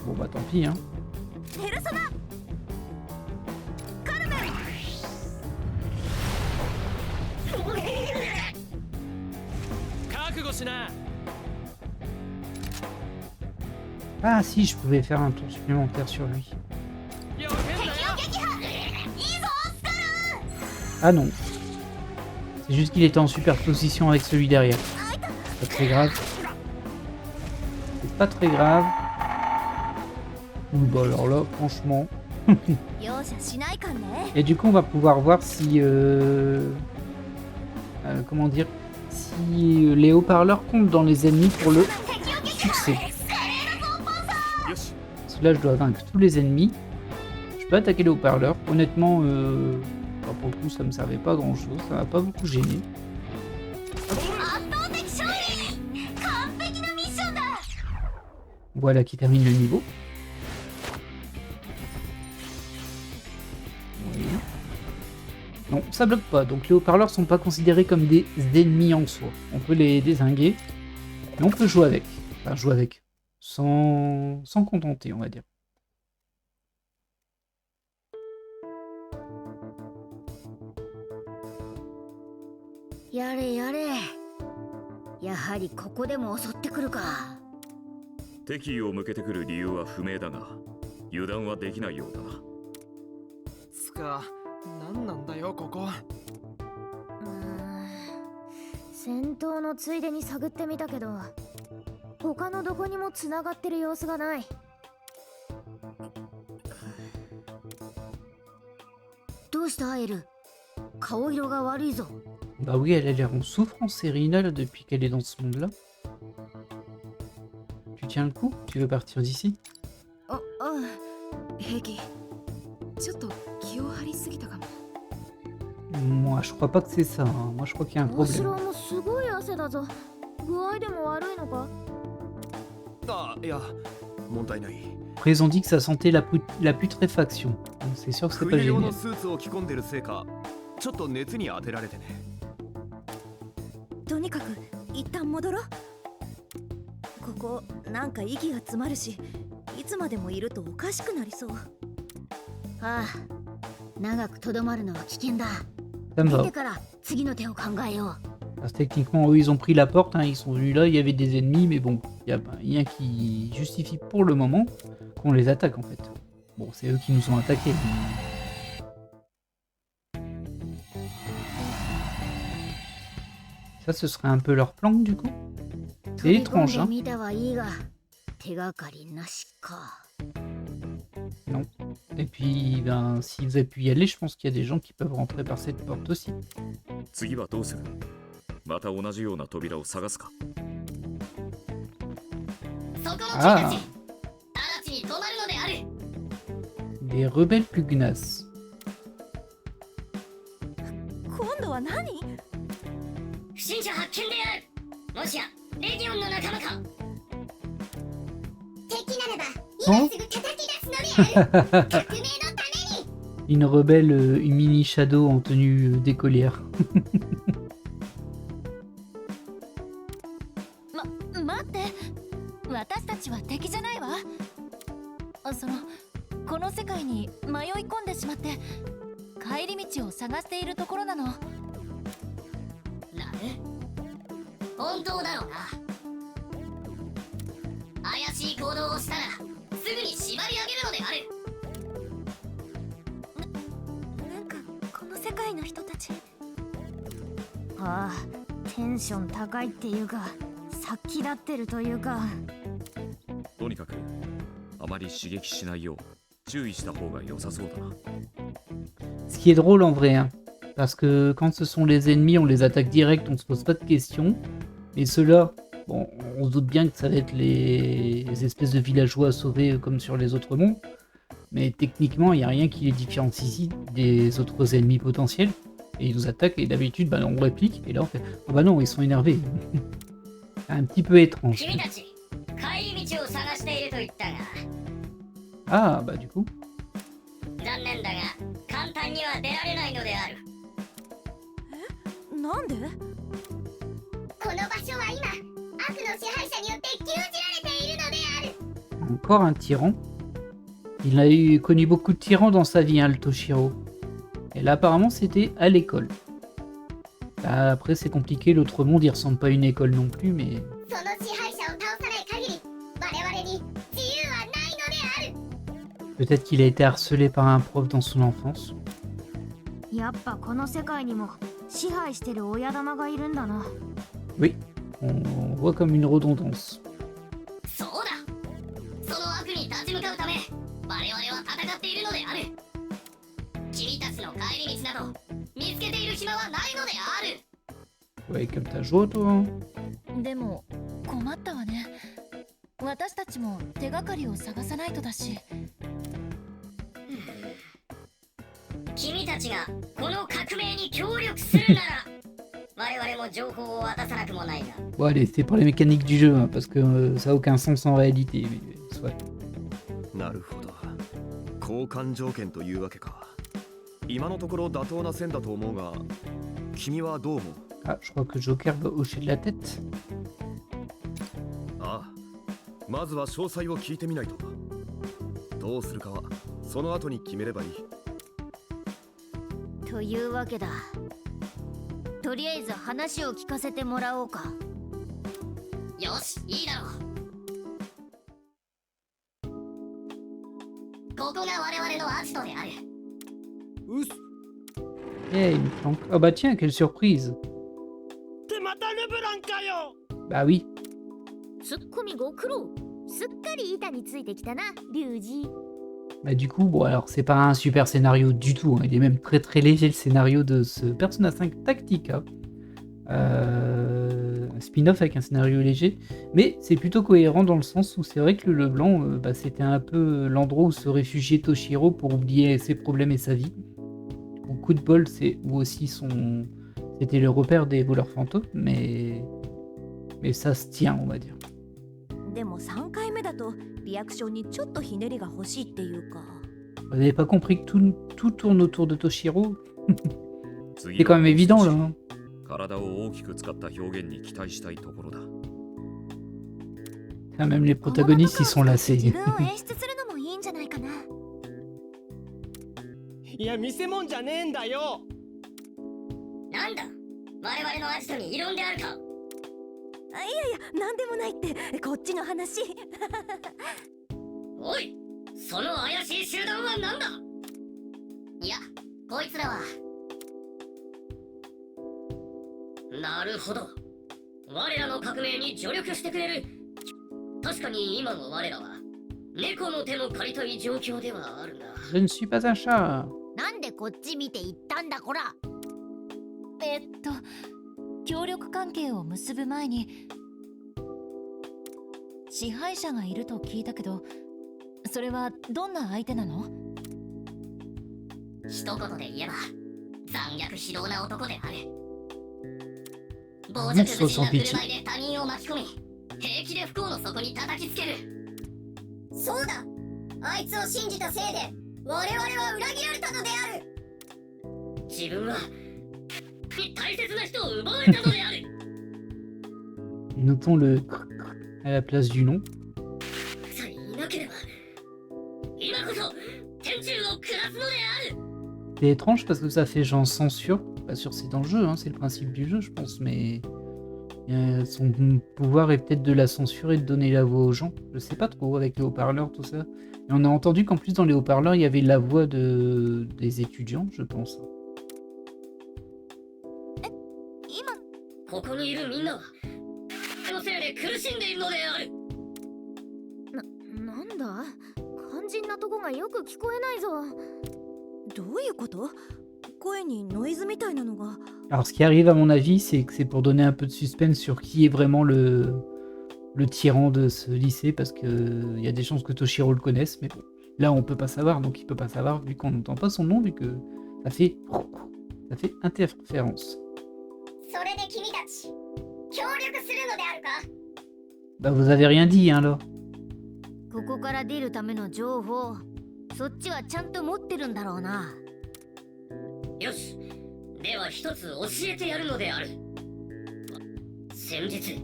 [SPEAKER 1] Bon bah tant pis, hein. Ah si, je pouvais faire un tour supplémentaire sur lui. Ah non. C'est juste qu'il était en superposition avec celui derrière. C'est pas très grave. C'est pas très grave. Bah alors là, franchement. Et du coup, on va pouvoir voir si... comment dire? Si les haut-parleurs comptent dans les ennemis pour le succès. Parce que là, je dois vaincre tous les ennemis. Je peux attaquer les haut-parleurs. Honnêtement, pour le coup, ça me servait pas à grand-chose. Ça m'a pas beaucoup gêné. Voilà qui termine le niveau. Oui. Non, ça bloque pas. Donc les haut-parleurs sont pas considérés comme des ennemis en soi. On peut les dézinguer. Mais on peut jouer avec. Enfin, jouer avec. Sans contenter, on va dire.
[SPEAKER 5] 敵意を向けてくる理由は不明だが、油断はできないようだな。
[SPEAKER 3] つか、なんなんだよここ。
[SPEAKER 7] 戦闘のついでに探ってみたけど、他のどこにも繋がってる様子がない。
[SPEAKER 2] どうしたエル？顔色が悪いぞ。
[SPEAKER 1] Bah oui, elle a l'air en souffrance, Serena, là, depuis qu'elle est dans ce monde-là. Tu tiens le coup? Tu veux partir d'ici? Moi, je crois pas que c'est ça. Hein. Moi, je crois qu'il y a un problème.
[SPEAKER 4] Ah, ya,
[SPEAKER 1] Après, ils ont dit que ça sentait la putréfaction. Donc, c'est sûr que c'est pas génial.
[SPEAKER 4] ちょっと熱に当てられてね。
[SPEAKER 9] とにかく一旦戻ろう。ここなんか息が詰まるし、いつまでもいるとおかしくなりそう。
[SPEAKER 2] ああ、長くとどまるのは危険だ。
[SPEAKER 1] Ça me va.
[SPEAKER 2] 出てから次の手を考えよう。
[SPEAKER 1] Parce que techniquement, eux, ils ont pris la porte, hein, ils sont venus là, il y avait des ennemis, mais bon, il n'y a rien qui justifie pour le moment qu'on les attaque en fait. Bon, c'est eux qui nous ont attaqués. Ça, ce serait un peu leur plan du coup. C'est étrange, hein. Non. Et puis, ben, si vous avez pu y aller, je pense qu'il y a des gens qui peuvent rentrer par cette porte aussi.
[SPEAKER 5] 次はどうする？また同じような扉を探すか？
[SPEAKER 2] そこの君たち、
[SPEAKER 1] Ah,
[SPEAKER 2] 直ちに止まるのである。
[SPEAKER 1] des rebelles pugnaces.
[SPEAKER 9] 今度は何？
[SPEAKER 2] 不審者発見である。もしやレギオンの仲間か。敵ならば今すぐ叩き出すのである。革命のために。
[SPEAKER 1] Une rebelle, une mini shadow en tenue d'écolière.
[SPEAKER 6] 待って、私たちは敵じゃないわ。この世界に迷い込んでしまって帰り道を探しているところなの。
[SPEAKER 2] なる。本当だろうな。怪しい行動をしたらすぐに縛り上げるのである。
[SPEAKER 9] なんかこの世界の人たち。
[SPEAKER 7] ああ、テンション高いっていうか、殺気立ってるというか。
[SPEAKER 5] とにかくあまり刺激しないよう注意した方が良さそうだな。
[SPEAKER 1] Ce qui est drôle en vrai, hein, parce que quand ce sont les ennemis, on les attaque direct, on se pose pas de questions. Mais ceux-là, bon, on se doute bien que ça va être les espèces de villageois à sauver comme sur les autres mondes. Mais techniquement, il n'y a rien qui les différencie ici des autres ennemis potentiels. Et ils nous attaquent et d'habitude, bah, on réplique. Et là, on fait, oh bah non, ils sont énervés. C'est un petit peu étrange.
[SPEAKER 2] 君たち、帰り道を探していると言ったが、
[SPEAKER 1] Ah, bah du coup.
[SPEAKER 2] 残念だが簡単には出られないのである。
[SPEAKER 9] なんで？
[SPEAKER 2] この場所は今、悪の支配者によって牛耳られているのである。
[SPEAKER 1] Encore un tyran. Il a connu beaucoup de tyrans dans sa vie, hein, le Toshiro. Et là, apparemment, c'était à l'école. Bah, après, c'est compliqué, l'autre monde, il ressemble pas à une école non plus, mais...
[SPEAKER 2] その支配者を倒さない限り、我々に自由はないのである。
[SPEAKER 1] Peut-être qu'il a été harcelé par un prof dans son enfance.
[SPEAKER 7] やっぱこの世界にも支配してる親玉がいるんだな。
[SPEAKER 1] Oui, on voit comme une redondance.
[SPEAKER 2] そうだ。その悪に立ち向かうため、我々は戦っているのである。君たちの帰り道など見つけている暇はないのである。
[SPEAKER 1] Ouais, comme t'as joué, toi.
[SPEAKER 6] でも困ったわね。私たちも手がかりを探さないとだし。
[SPEAKER 2] 君たちがこの革命に協力するなら、我々も情報を渡さなくもないが。
[SPEAKER 1] Bon, allez, c'est pour les mécaniques du jeu, hein, parce que ça a aucun sens en réalité. Mais, soit.
[SPEAKER 4] なるほど。交換条件というわけか。今のところ妥当な線だと思うが、君はどう思う？
[SPEAKER 1] Ah, je crois que Joker va hocher de la tête.
[SPEAKER 4] ああ、まずは詳細を聞いてみないと。どうするかはその後に決めればいい。
[SPEAKER 7] というわけだ。とりあえず話を聞かせてもらおうか。
[SPEAKER 2] よし、いいだろう。ここが我々のアジトである。
[SPEAKER 3] うっ。
[SPEAKER 1] Eh, il me flanque. Oh bah tiens, quelle surprise.
[SPEAKER 3] ってまたルブランかよ。
[SPEAKER 1] Bah oui.
[SPEAKER 7] ツッコミご苦労。すっかり板についてきたな、リュウジ。
[SPEAKER 1] Bah du coup, bon alors c'est pas un super scénario du tout, hein. Il est même très très léger le scénario de ce Persona 5 Tactica. Un spin-off avec un scénario léger, mais c'est plutôt cohérent dans le sens où c'est vrai que le Leblanc, bah, c'était un peu l'endroit où se réfugiait Toshiro pour oublier ses problèmes et sa vie. Au coup de bol, c'est où aussi c'était le repère des voleurs fantômes, mais ça se tient, on va dire.
[SPEAKER 9] でも3回目だとリアクションにちょっとひねりが欲しいっていうか。
[SPEAKER 1] Vous n'avez pas compris que tout tourne autour de Toshiro?
[SPEAKER 5] 次
[SPEAKER 1] C'est quand même évident là. Hein.
[SPEAKER 5] 体を大きく使った表現に期待したいところだ。
[SPEAKER 1] Enfin, même les protagonistes, ils sont
[SPEAKER 9] 自
[SPEAKER 1] lassés.
[SPEAKER 9] 分を演出するのもいいんじゃないかな。
[SPEAKER 3] いや、見せ物じゃねえんだよ。
[SPEAKER 2] なんだ、我々のアジトに異論であるか。
[SPEAKER 9] いやいや、なんでもないってこっちの話。
[SPEAKER 2] おい、その怪しい集団は何だ。いや、こいつらは。なるほど。我らの革命に助力してくれる。確かに今の我らは猫の手も借りたい状況ではあるが。
[SPEAKER 1] Je ne suis pas un chat.
[SPEAKER 2] なんでこっち見て言ったんだこら。
[SPEAKER 6] 協力関係を結ぶ前に支配者がいると聞いたけど、それはどんな相手なの？
[SPEAKER 2] 一言で言えば残虐非道な男である。傍若無人な振る舞いで他人を巻き込み、平気で不幸の底に叩きつける。そうだ、あいつを信じたせいで我々は裏切られたのである。自分は大切な人を奪われたのである。
[SPEAKER 1] Notons le à la place du nom.
[SPEAKER 2] さえいなければ今こそ天誅を下すのである。
[SPEAKER 1] C'est étrange parce que ça fait genre censure. Pas sûr, c'est dans le jeu, hein, c'est le principe du jeu, je pense, mais son pouvoir est peut-être de la censure et de donner la voix aux gens. Je sais pas trop avec les haut-parleurs, tout ça. Et on a entendu qu'en plus dans les haut-parleurs, il y avait la voix des étudiants, je pense.
[SPEAKER 2] ここにいるみんなはそのせいで苦しんでいるのである。
[SPEAKER 7] なんだ、肝心なとこがよく聞こえないぞ。
[SPEAKER 9] どういうこと？声にノイズみたいなのが。
[SPEAKER 1] Alors ce qui arrive à mon avis, c'est que c'est pour donner un peu de suspense sur qui est vraiment le tyran de ce lycée, parce que il y a des chances que Toshiro le connaisse, mais bon, là on peut pas savoir, donc il peut pas savoir vu qu'on n'entend pas son nom, vu que ça fait interférence.
[SPEAKER 2] それで君たち協力するのであるか。
[SPEAKER 1] Bah vous avez rien dit, hein là.
[SPEAKER 2] ここから出るための情報、そっちはちゃんと持ってるんだろうな。よし、では一つ教えてやるのである。先日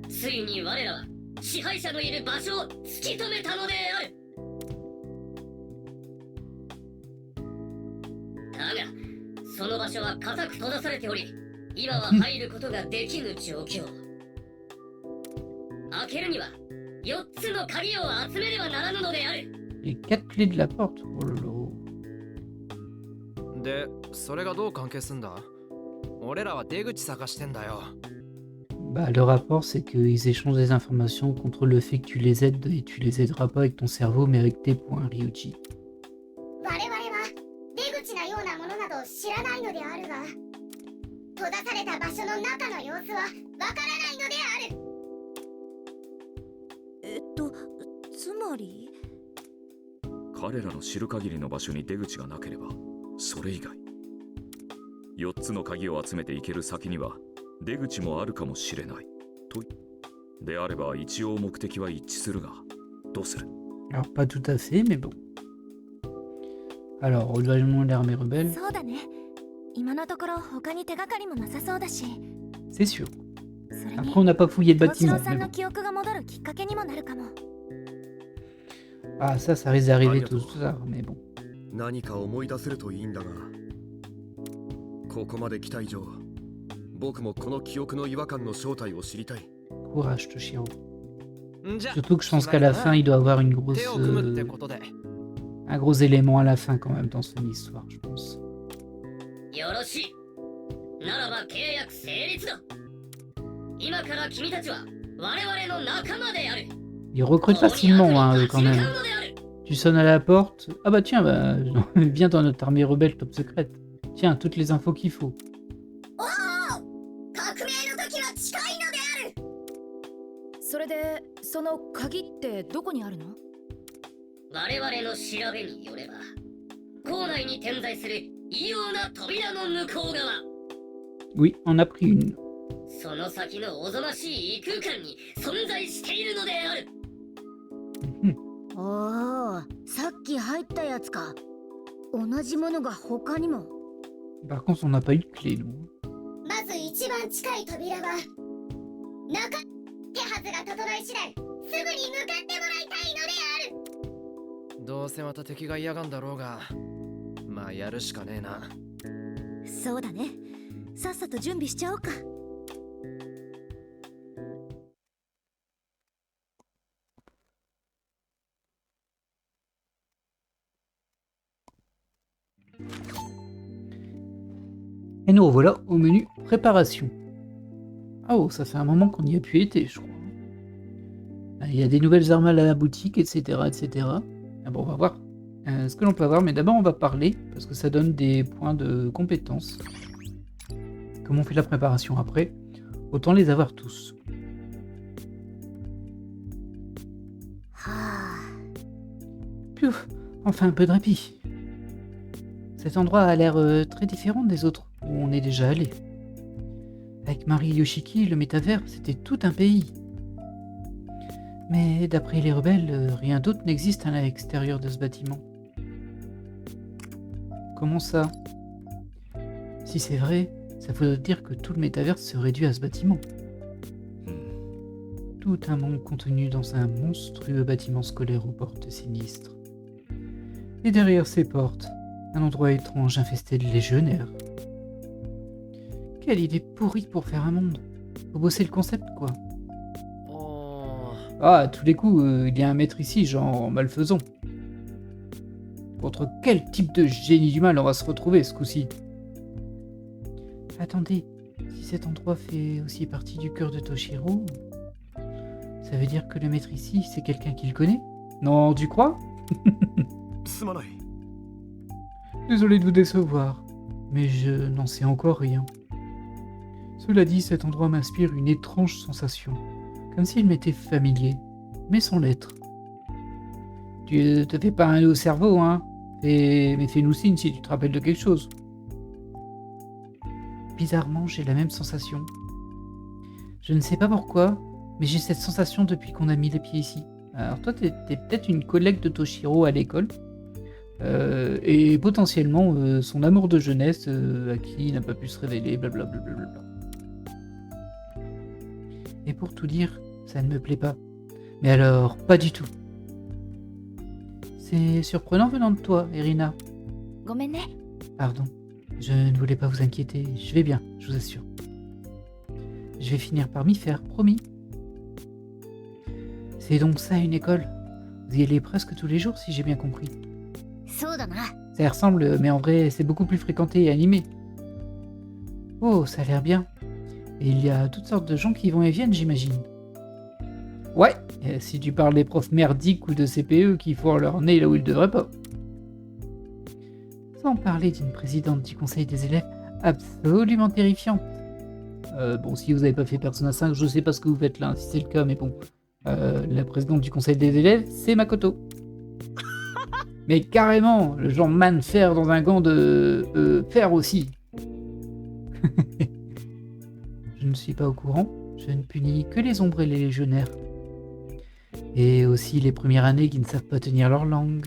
[SPEAKER 2] ついに我らは支配者のいる場所を突き止めたのである。だがその場所は固く閉ざされており、今は入ることができぬ状況。開けるには4つの鍵を集めねばならぬのである。
[SPEAKER 1] Les 4 clés de la porte. Oh là là.
[SPEAKER 3] で、それがどう関係すんだ？俺らは出口探してんだよ。
[SPEAKER 1] Bah le rapport, c'est qu'ils échangent des informations contre le fait que tu les aides et tu les aideras pas avec ton cerveau, mais avec tes points, Ryuji.
[SPEAKER 2] 我々は出口のようなものなど知らないのであるが、閉ざされた場所の中の様子はわからないのである。
[SPEAKER 9] つまり
[SPEAKER 5] 彼らの知る限りの場所に出口がなければ、それ以外4つの鍵を集めていける先には出口もあるかもしれないと。であれば一応目的は一致するが、どうする？
[SPEAKER 1] Alors pas tout à fait, mais bon. Alors, renouvellement de l'armée rebelle,
[SPEAKER 7] そうだね。今のところ他に手がかりもなさそうだし、
[SPEAKER 1] c'est sûr.
[SPEAKER 7] それ
[SPEAKER 1] Après,
[SPEAKER 7] に
[SPEAKER 1] on n'a pas fouillé le
[SPEAKER 7] トシロ
[SPEAKER 1] bâtiment.
[SPEAKER 7] さん
[SPEAKER 1] Mais
[SPEAKER 7] の
[SPEAKER 1] bon.
[SPEAKER 7] 記憶が戻るきっかけにもなるかも。
[SPEAKER 1] Ah, ça risque d'arriver tout ça, mais bon.
[SPEAKER 4] 何か思い出せるといいんだが、ここまで来た以上、僕もこの記憶の違和感の正体を知りたい。
[SPEAKER 1] Courage, Toshiro.
[SPEAKER 3] んじゃ、
[SPEAKER 1] Surtout que je pense qu'à la fin, il doit avoir une grosse,
[SPEAKER 3] 手を組むってことで。
[SPEAKER 1] un gros élément à la fin quand même dans son histoire, je pense.
[SPEAKER 2] よろしい。ならば契約成立だ。今から君たちは我々の仲間である。
[SPEAKER 1] Ils recrutent facilement, hein, eux, quand même.
[SPEAKER 2] 立ち向かうのである。
[SPEAKER 1] Tu sonnes à la porte. Ah bah tiens, bah, viens dans notre armée rebelle top secrète. Tiens, toutes les infos qu'il faut.
[SPEAKER 2] おお、革命の時は近いのである。
[SPEAKER 8] それでその鍵ってどこにあるの？
[SPEAKER 2] 我々の調べによれば、校内に点在する異様な扉の向こう側、
[SPEAKER 1] Oui, on a pris une.
[SPEAKER 2] その先のおぞましい異空間に存在しているのである。 おお、さっき入ったやつか。同じものが他にも。
[SPEAKER 1] Par contre, on n'a pas eu de clé, nous.
[SPEAKER 2] まず一番近い扉は中手はずが整い次第すぐに向かってもらいたいのである。
[SPEAKER 3] どうせまた敵が嫌がんだろうが、まあやるしかねえな。
[SPEAKER 9] そうだね。さっさと準備しちゃおうか。
[SPEAKER 1] Et nous revoilà au menu préparation. Ah oh, ça fait un moment qu'on y a pu être, je crois. Il y a des nouvelles armes à la boutique, etc. etc. Ah bon, on va voir ce que l'on peut avoir, mais d'abord on va parler, parce que ça donne des points de compétence. Comme on fait la préparation après, autant les avoir tous.
[SPEAKER 2] はあ
[SPEAKER 1] Piouf, enfin un peu de répit. Cet endroit a l'air très différent des autres où on est déjà allé. Avec Marie Yoshiki, le métavers, c'était tout un pays. Mais d'après les rebelles, rien d'autre n'existe à l'extérieur de ce bâtiment. Comment ça? Si c'est vrai, ça voudrait dire que tout le métavers se réduit à ce bâtiment. Tout un monde contenu dans un monstrueux bâtiment scolaire aux portes sinistres. Et derrière ces portes, un endroit étrange infesté de légionnaires. Quelle idée pourrie pour faire un monde. Faut bosser le concept, quoi. Ah, à tous les coups, il y a un maître ici, genre malfaisant. Contre quel type de génie du mal on va se retrouver ce coup-ci? Attendez, si cet endroit fait aussi partie du cœur de Toshiro, ça veut dire que le maître ici, c'est quelqu'un qu'il connaît? Non, tu crois?
[SPEAKER 4] すまない。
[SPEAKER 1] Désolé de vous décevoir, mais je n'en sais encore rien. Cela dit, cet endroit m'inspire une étrange sensation, comme s'il m'était familier, mais sans l'être. Tu te fais pas un nœud au cerveau, hein? Mais fais-nous signe si tu te rappelles de quelque chose. Bizarrement, j'ai la même sensation. Je ne sais pas pourquoi, mais j'ai cette sensation depuis qu'on a mis les pieds ici. Alors toi, t'es peut-être une collègue de Toshiro à l'école, et potentiellement son amour de jeunesse à qui il n'a pas pu se révéler, blablabla. Et pour tout dire, ça ne me plaît pas. Mais alors, pas du tout. C'est surprenant venant de toi, Irina.
[SPEAKER 6] ごめんね。
[SPEAKER 1] Pardon, je ne voulais pas vous inquiéter, je vais bien, je vous assure. Je vais finir par m'y faire, promis. C'est donc ça une école? Vous y allez presque tous les jours si j'ai bien compris.
[SPEAKER 2] そうだな
[SPEAKER 1] Ça y ressemble, mais en vrai c'est beaucoup plus fréquenté et animé. Oh, ça a l'air bien. Et il y a toutes sortes de gens qui vont et viennent, j'imagine. Ouais, si tu parles des profs merdiques ou de CPE qui foirent leur nez là où ils devraient pas. Sans parler d'une présidente du conseil des élèves absolument terrifiante. Bon, si vous n'avez pas fait Persona 5, je sais pas ce que vous faites là, si c'est le cas, mais bon. La présidente du conseil des élèves, c'est Makoto. Mais carrément, le genre man fer dans un gant de fer aussi. Je ne suis pas au courant, je ne punis que les ombres et les légionnaires. Et aussi les premières années qui ne savent pas tenir leur langue.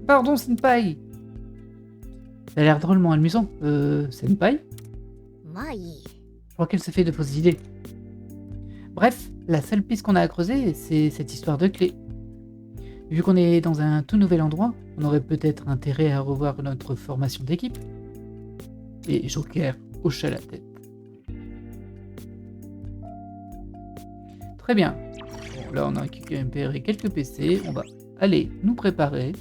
[SPEAKER 1] Pardon, Senpai. Ça a l'air drôlement amusant. Senpai?
[SPEAKER 2] まあいい
[SPEAKER 1] Je crois qu'elle se fait de fausses idées. Bref, la seule piste qu'on a à creuser, c'est cette histoire de clé. Vu qu'on est dans un tout nouvel endroit, on aurait peut-être intérêt à revoir notre formation d'équipe. Et Joker hocha la tête. Très bien. Bon, là, on a récupéré quelques PC. On va aller nous préparer.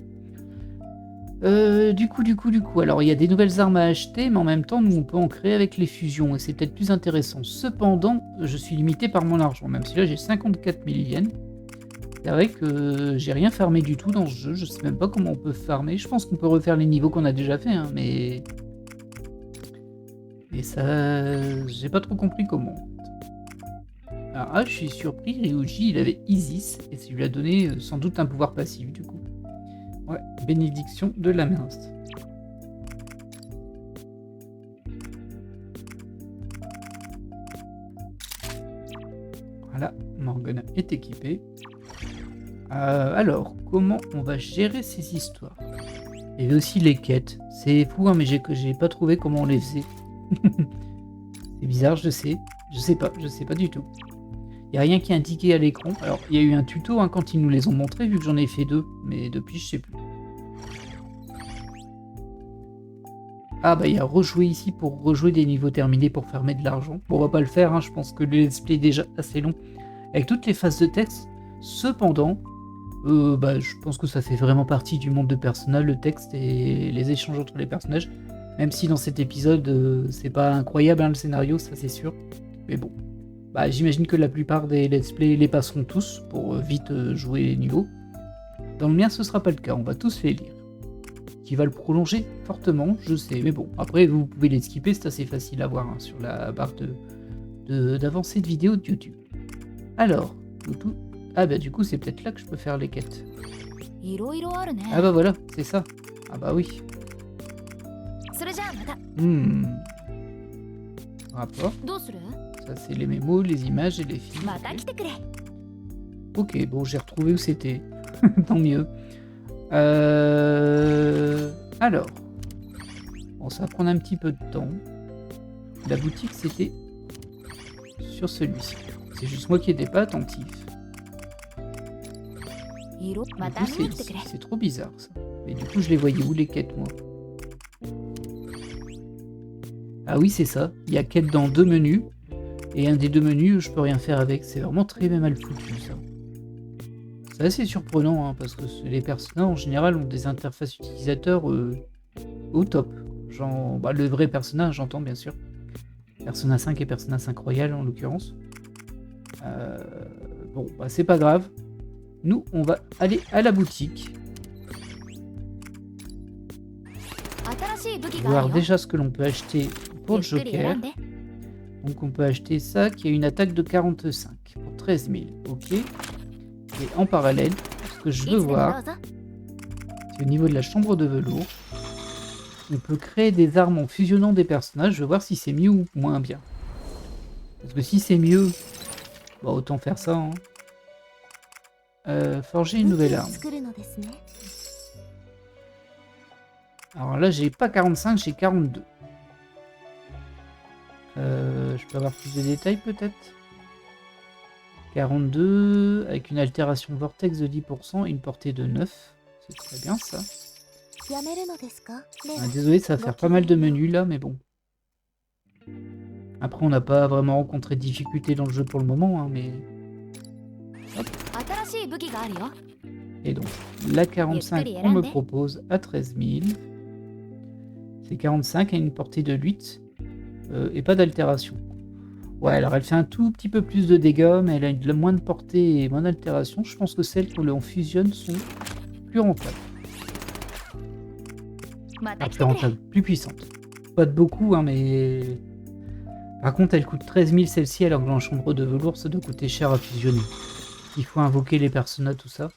[SPEAKER 1] Du coup, alors il y a des nouvelles armes à acheter, mais en même temps, nous, on peut en créer avec les fusions, et c'est peut-être plus intéressant. Cependant, je suis limité par mon argent, même si là, j'ai 54 000 yens. C'est vrai que j'ai rien farmé du tout dans ce jeu, je sais même pas comment on peut farmer. Je pense qu'on peut refaire les niveaux qu'on a déjà fait, hein, mais ça, j'ai pas trop compris comment. Alors je suis surpris, Ryuji, il avait Isis, et ça lui a donné sans doute un pouvoir passif, du coup. Ouais, bénédiction de la mince. Voilà, Morgana est équipée. Alors, comment on va gérer ces histoires? Il y avait aussi les quêtes. C'est fou, hein, mais j'ai pas trouvé comment on les faisait. C'est bizarre, je sais. Je sais pas du tout. Il n'y a rien qui est indiqué à l'écran. Alors, il y a eu un tuto hein, quand ils nous les ont montrés, vu que j'en ai fait 2. Mais depuis, je sais plus. Ah bah, il y a rejouer ici pour rejouer des niveaux terminés pour farmer de l'argent. Bon, on va pas le faire, hein, je pense que le let's play est déjà assez long. Avec toutes les phases de texte. Cependant, je pense que ça fait vraiment partie du monde de Persona, le texte et les échanges entre les personnages. Même si dans cet épisode, c'est pas incroyable hein, le scénario, ça c'est sûr. Mais bon. Bah, j'imagine que la plupart des let's play les passeront tous pour vite jouer les niveaux. Dans le mien, ce sera pas le cas, on va tous les lire. Qui va le prolonger fortement, je sais, mais bon, après vous pouvez les skipper, c'est assez facile à voir hein, sur la barre d'avancée de vidéo de YouTube. Alors, ah bah du coup c'est peut-être là que je peux faire les quêtes. Ah bah voilà, c'est ça. Ah bah oui. Rapport. Ça c'est les mémos, les images et les films. Ok, bon j'ai retrouvé où c'était. Tant mieux. Alors. Bon, ça va prendre un petit peu de temps. La boutique c'était sur celui-ci. C'est juste moi qui n'étais pas attentif. Du coup, c'est trop bizarre ça. Mais du coup je les voyais où les quêtes moi? Ah oui c'est ça. Il y a quête dans 2 menus. Et un des 2 menus je peux rien faire avec. C'est vraiment très mal foutu ça. C'est assez surprenant hein, parce que les personnages en général ont des interfaces utilisateurs au top. Genre, bah, le vrai personnage j'entends bien sûr. Persona 5 et Persona 5 Royal en l'occurrence. Bon bah c'est pas grave. Nous on va aller à la boutique. Voir déjà ce que l'on peut acheter pour le Joker. Donc on peut acheter ça qui a une attaque de 45 pour 13 000. Ok. Et en parallèle, ce que je veux voir, c'est au niveau de la chambre de velours. On peut créer des armes en fusionnant des personnages. Je veux voir si c'est mieux ou moins bien. Parce que si c'est mieux, bah autant faire ça. Hein. Forger une nouvelle arme. Alors là, j'ai pas 45, j'ai 42. Je peux avoir plus de détails peut-être. 42 avec une altération vortex de 10% et une portée de 9. C'est très bien ça. Désolé, ça va faire pas mal de menus là, mais bon. Après, on n'a pas vraiment rencontré de difficultés dans le jeu pour le moment, hein, mais... Hop. Et donc, la 45 qu'on me propose à 13 000. C'est 45 à une portée de 8 et pas d'altération. Ouais, alors elle fait un tout petit peu plus de dégâts, mais elle a une moins de portée et moins d'altération. Je pense que celles que l'on fusionne sont plus rentables. Plus rentables, plus puissantes. Pas de beaucoup, hein, mais... Par contre, elle coûte 13 000 celle-ci, alors que dans la chambre de velours, ça doit coûter cher à fusionner. Il faut invoquer les personnages, tout ça.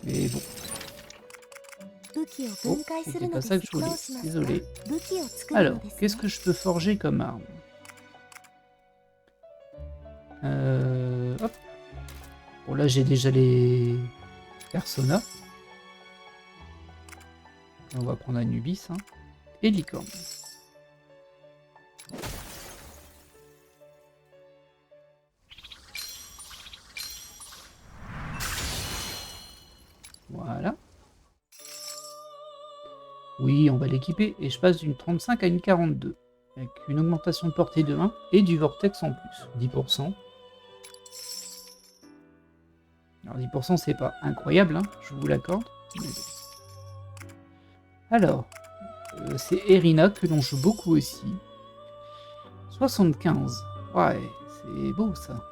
[SPEAKER 1] Mais bon. Oh, c'était pas ça que je voulais. Désolé. Alors, qu'est-ce que je peux forger comme arme? Hop. Bon, là, j'ai déjà les personnages. On va prendre Anubis. Hein. Et Licorne. Voilà. Oui, on va l'équiper et je passe d'une 35 à une 42. Avec une augmentation de portée de 1 et du vortex en plus. 10%. Alors 10% c'est pas incroyable, hein, je vous l'accorde. Mais... Alors, c'est Erina que l'on joue beaucoup aussi. 75. Ouais, c'est beau ça.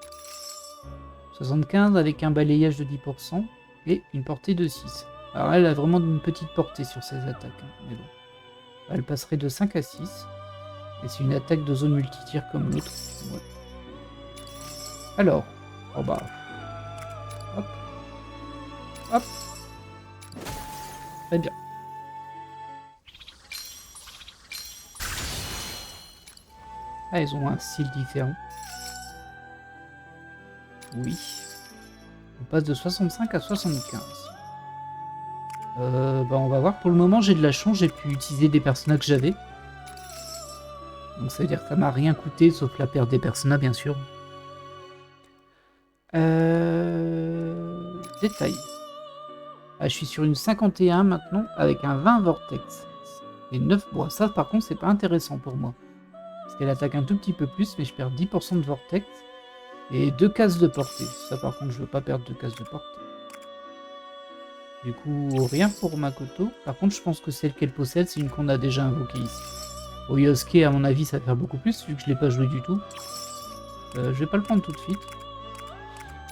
[SPEAKER 1] 75 avec un balayage de 10% et une portée de 6. Alors elle a vraiment une petite portée sur ses attaques. Hein, mais bon. Elle passerait de 5 à 6. Et c'est une attaque de zone multi-tir comme l'autre. Ouais. Alors, oh bah. Hop. Hop. Très bien. Ah, ils ont un style différent. Oui. On passe de 65 à 75. Bah on va voir. Pour le moment, j'ai de la chance. J'ai pu utiliser des personnages que j'avais. Donc ça veut dire que ça m'a rien coûté, sauf la perte des personnages, bien sûr. Détail. Ah, je suis sur une 51 maintenant, avec un 20 vortex. Et 9 bois. Ça, par contre, c'est pas intéressant pour moi. Parce qu'elle attaque un tout petit peu plus, mais je perds 10% de vortex. Et 2 cases de portée. Ça, par contre, je veux pas perdre 2 cases de portée. Du coup, rien pour Makoto. Par contre, je pense que celle qu'elle possède, c'est une qu'on a déjà invoquée ici. Au Yosuke, à mon avis, ça va faire beaucoup plus, vu que je l'ai pas joué du tout. Je vais pas le prendre tout de suite.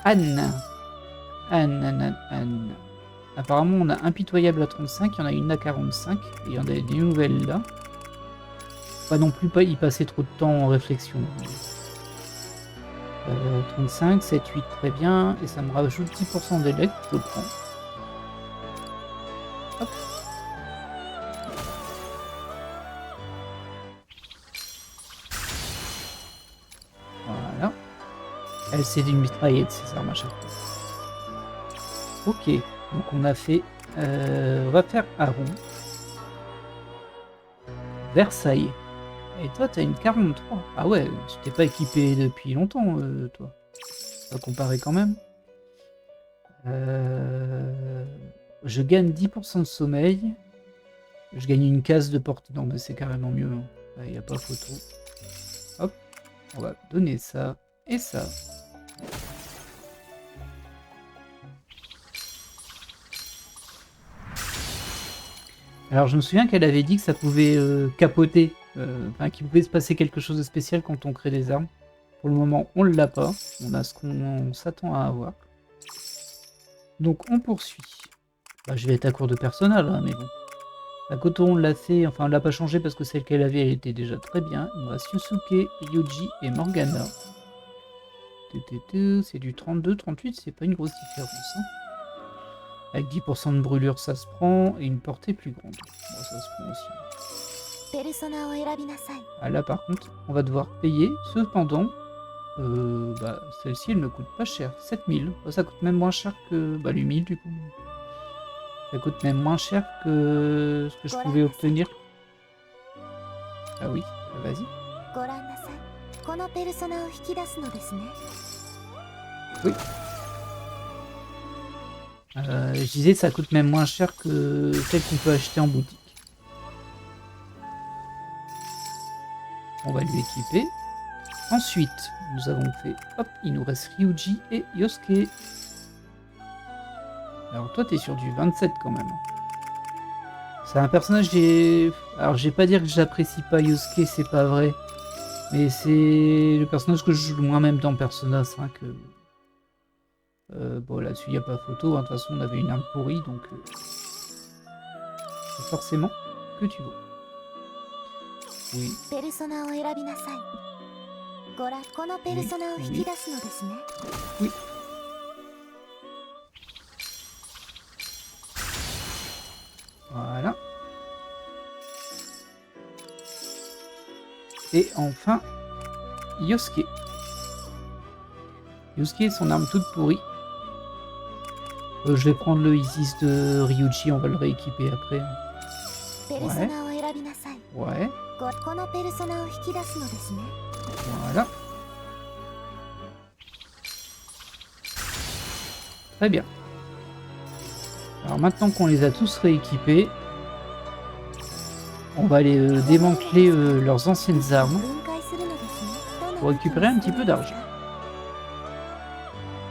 [SPEAKER 1] Anne. Anne. Apparemment, on a Impitoyable à 35, il y en a une à 45, et il y en a des nouvelles là. Pas non plus pas y passer trop de temps en réflexion. 35, 7, 8, très bien, et ça me rajoute 10% d'élect, je le prends. Hop. Voilà. Elle c'est d'une mitraillette, c'est ça, machin. Ok, donc on a fait... on va faire Aron. Versailles. Et toi, t'as une 43. Ah ouais, tu t'es pas équipé depuis longtemps, toi. On va comparer quand même. Je gagne 10% de sommeil. Je gagne une case de portée. Non, mais c'est carrément mieux. Hein. Là, il n'y a pas photo. Hop, on va donner ça et ça. Alors, je me souviens qu'elle avait dit que ça pouvait capoter. Enfin, qu'il pouvait se passer quelque chose de spécial quand on crée des armes. Pour le moment, on ne l'a pas. On a ce qu'on s'attend à avoir. Donc, on poursuit. Bah, je vais être à court de personnage, hein, mais bon. La Koto, on l'a fait. Enfin, on l'a pas changé parce que celle qu'elle avait, elle était déjà très bien. Il me reste Yusuke, Ryuji et Morgana. C'est du 32, 38, c'est pas une grosse différence. Hein. Avec 10% de brûlure, ça se prend. Et une portée plus grande. Bon, ça se prend aussi. Ah là par contre, on va devoir payer. Cependant, celle-ci elle me coûte pas cher. 7000. Ça coûte même moins cher que l'8000 du coup. Ça coûte même moins cher que ce que je pouvais obtenir. Ah oui, vas-y. Oui. Je disais ça coûte même moins cher que celle qu'on peut acheter en boutique. On va lui équiper. Ensuite, nous avons fait... Hop, il nous reste Ryuji et Yosuke. Alors toi, t'es sur du 27 quand même. C'est un personnage... Alors, je vais pas dire que j'apprécie pas Yosuke, c'est pas vrai. Mais c'est le personnage que je joue le moins même dans Persona 5. Bon, là-dessus, il n'y a pas photo. Hein. De toute façon, on avait une arme pourrie, donc... c'est forcément que tu veux. Oui. Oui. Voilà. Et enfin, Yosuke. Yosuke, son arme toute pourrie. Je vais prendre le Isis de Ryuji, on va le rééquiper après. Ouais. Ouais. Voilà. Très bien. Alors maintenant qu'on les a tous rééquipés, on va aller démanteler leurs anciennes armes pour récupérer un petit peu d'argent.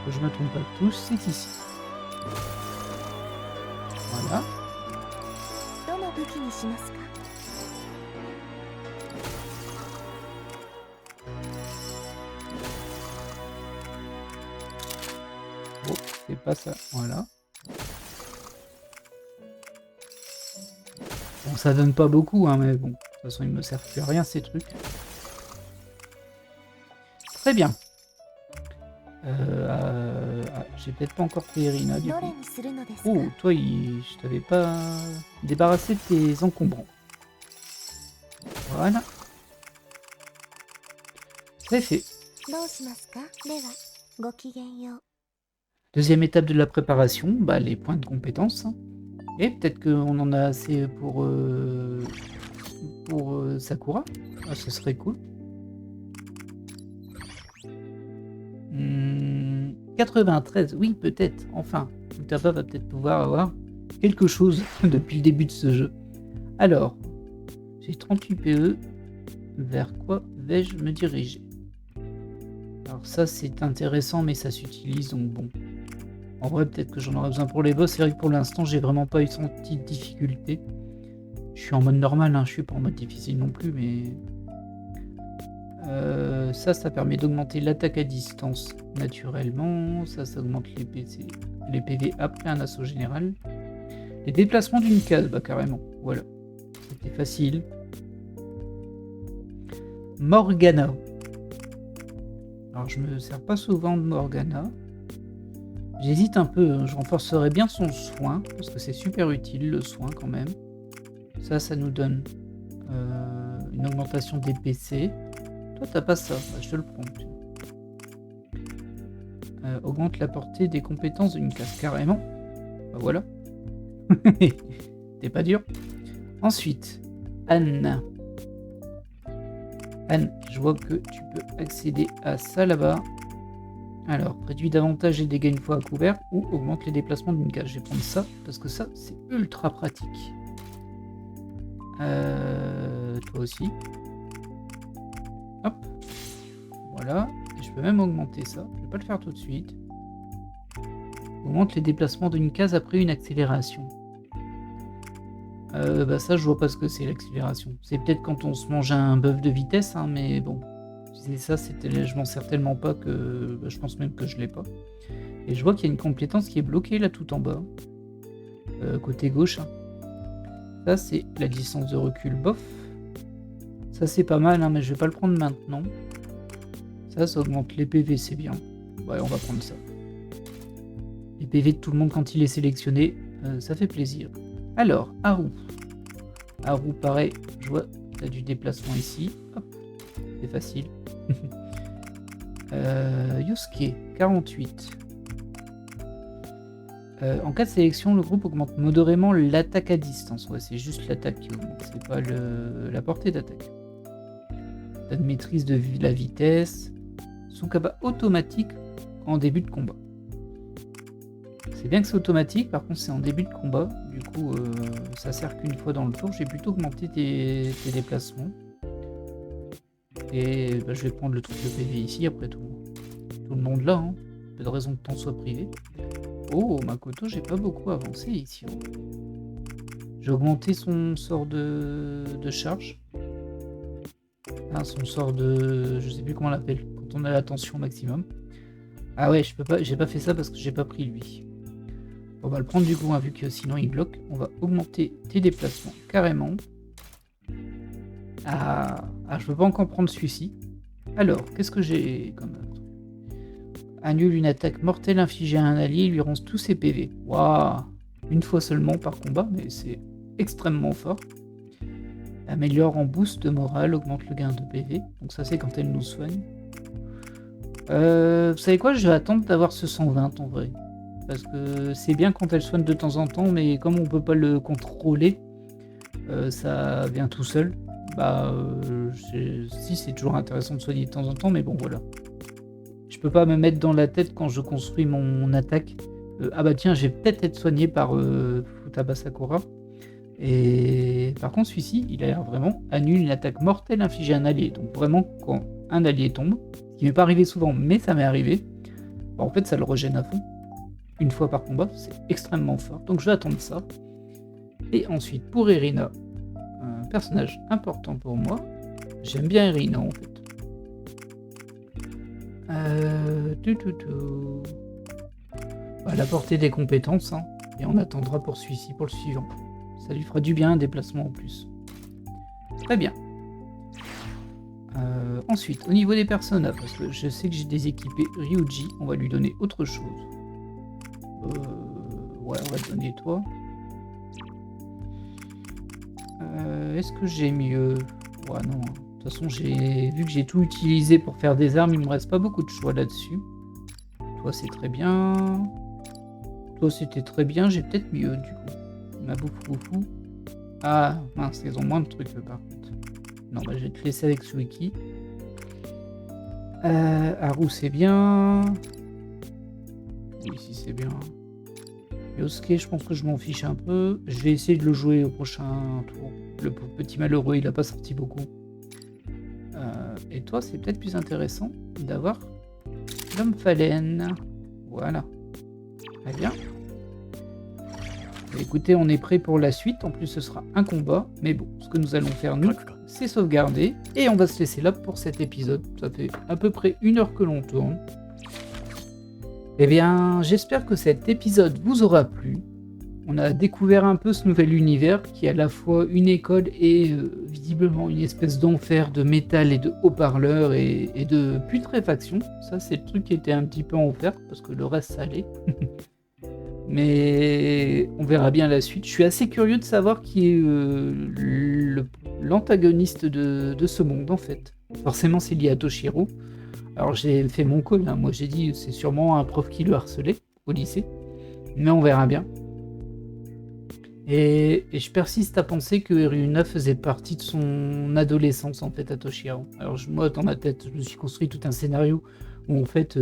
[SPEAKER 1] Que je me trompe pas de tous, c'est ici. Voilà. Bon, c'est pas ça, voilà. Bon, ça donne pas beaucoup, hein, mais bon, de toute façon, ils me servent plus à rien ces trucs. Très bien. J'ai peut-être pas encore fait Irina du coup. Oh, toi, je t'avais pas débarrassé de tes encombrants. Voilà. C'est fait. Deuxième étape de la préparation, bah, les points de compétence. Et peut-être qu'on en a assez pour Sakura. Ah, ce serait cool. 93, oui, peut-être, enfin. Utapa va peut-être pouvoir avoir quelque chose depuis le début de ce jeu. Alors, j'ai 38 PE. Vers quoi vais-je me diriger? Alors ça, c'est intéressant, mais ça s'utilise, donc bon. En vrai, peut-être que j'en aurai besoin pour les boss. C'est vrai que pour l'instant, j'ai vraiment pas eu senti de difficulté. Je suis en mode normal, hein, je suis pas en mode difficile non plus, mais... ça permet d'augmenter l'attaque à distance naturellement. Ça augmente les PV après un assaut général. Les déplacements d'une case, bah carrément. Voilà. C'était facile. Morgana. Alors je me sers pas souvent de Morgana. J'hésite un peu, je renforcerai bien son soin, parce que c'est super utile le soin quand même. Ça nous donne une augmentation des PC. Toi t'as pas ça, bah, je te le prends. Augmente la portée des compétences d'une case, carrément. Bah voilà. T'es pas dur. Ensuite, Anne. Anne, je vois que tu peux accéder à ça là-bas. Alors, réduit davantage les dégâts une fois à couvert ou augmente les déplacements d'une case. Je vais prendre ça parce que ça, c'est ultra pratique. Toi aussi. Hop. Voilà. Et je peux même augmenter ça. Je vais pas le faire tout de suite. Augmente les déplacements d'une case après une accélération. Bah ça, je vois pas ce que c'est l'accélération. C'est peut-être quand on se mange un buff de vitesse, hein, mais bon. Si c'est ça, je m'en sers tellement pas que bah, je pense même que je l'ai pas. Et je vois qu'il y a une compétence qui est bloquée là tout en bas. Côté gauche. Hein. Ça, c'est la distance de recul bof. Ça, c'est pas mal, hein, mais je vais pas le prendre maintenant. Ça augmente les PV, c'est bien. Ouais, on va prendre ça. Les PV de tout le monde quand il est sélectionné, ça fait plaisir. Alors, Haru. Haru, pareil, je vois, tu as du déplacement ici. Hop, c'est facile. Yosuke, 48. En cas de sélection, le groupe augmente modérément l'attaque à distance. Ouais, c'est juste l'attaque qui augmente, c'est pas la portée d'attaque. T'as une maîtrise de la vitesse. Tsukaba automatique en début de combat. C'est bien que c'est automatique, par contre c'est en début de combat, du coup ça sert qu'une fois dans le tour. J'ai plutôt augmenté tes déplacements. Et bah, je vais prendre le truc de PV ici, après tout le monde là, hein. Pas de raison que t'en sois privé. Oh, Makoto, j'ai pas beaucoup avancé ici. J'ai augmenté son sort de charge. Ah, son sort de... je sais plus comment on l'appelle, quand on a la tension maximum. Ah ouais, j'ai pas fait ça parce que j'ai pas pris lui. On va le prendre du coup, hein, vu que sinon il bloque. On va augmenter tes déplacements carrément. Ah, je peux pas encore prendre celui-ci. Alors, qu'est-ce que j'ai comme autre? Annule une attaque mortelle infligée à un allié, il lui rend tous ses PV. Waouh! Une fois seulement par combat, mais c'est extrêmement fort. Améliore en boost de morale, augmente le gain de PV. Donc ça c'est quand elle nous soigne. Vous savez quoi? Je vais attendre d'avoir ce 120 en vrai. Parce que c'est bien quand elle soigne de temps en temps, mais comme on peut pas le contrôler, ça vient tout seul. Bah, si c'est toujours intéressant de soigner de temps en temps, mais bon voilà. Je peux pas me mettre dans la tête quand je construis mon attaque. Ah bah tiens, je vais peut-être être soigné par Futaba Sakura. Et par contre, celui-ci, il a l'air vraiment annule une attaque mortelle infligée à un allié. Donc vraiment, quand un allié tombe, ce qui m'est pas arrivé souvent, mais ça m'est arrivé, bah, en fait, ça le régène à fond. Une fois par combat, c'est extrêmement fort. Donc je vais attendre ça. Et ensuite, pour Irina, un personnage important pour moi. J'aime bien Irina, en fait. Bah, la portée des compétences, hein. Et on attendra pour celui-ci, pour le suivant. Ça lui fera du bien, un déplacement en plus. Très bien. Ensuite, au niveau des personnages, parce que je sais que j'ai déséquipé Ryuji, on va lui donner autre chose. Ouais, on va te donner toi. Est-ce que j'ai mieux? Ouais, non. De toute façon, vu que j'ai tout utilisé pour faire des armes, il me reste pas beaucoup de choix là-dessus. Toi, c'est très bien. Toi, c'était très bien. J'ai peut-être mieux, du coup. Ma boufou. Ah, mince, ils ont moins de trucs, par contre. Non, bah, je vais te laisser avec Suiki. Haru, c'est bien. Oui, si c'est bien. Yosuke, je pense que je m'en fiche un peu. Je vais essayer de le jouer au prochain tour. Le petit malheureux, il a pas sorti beaucoup. Et toi, c'est peut-être plus intéressant d'avoir l'homme phalène. Voilà. Très bien. Écoutez, on est prêt pour la suite. En plus, ce sera un combat. Mais bon, ce que nous allons faire, nous, c'est sauvegarder. Et on va se laisser là pour cet épisode. Ça fait à peu près 1 heure que l'on tourne. Eh bien, j'espère que cet épisode vous aura plu. On a découvert un peu ce nouvel univers qui est à la fois une école et visiblement une espèce d'enfer de métal et de haut-parleurs et de putréfaction. Ça, c'est le truc qui était un petit peu en perte parce que le reste, ça allait. Mais on verra bien la suite. Je suis assez curieux de savoir qui est l'antagoniste de ce monde, en fait. Forcément, c'est lié à Toshiro. Alors, j'ai fait mon call. Hein. Moi, j'ai dit c'est sûrement un prof qui le harcelait au lycée. Mais on verra bien. Et je persiste à penser que Ryuna faisait partie de son adolescence, en fait, à Toshiro. Alors, moi, dans ma tête, je me suis construit tout un scénario où en fait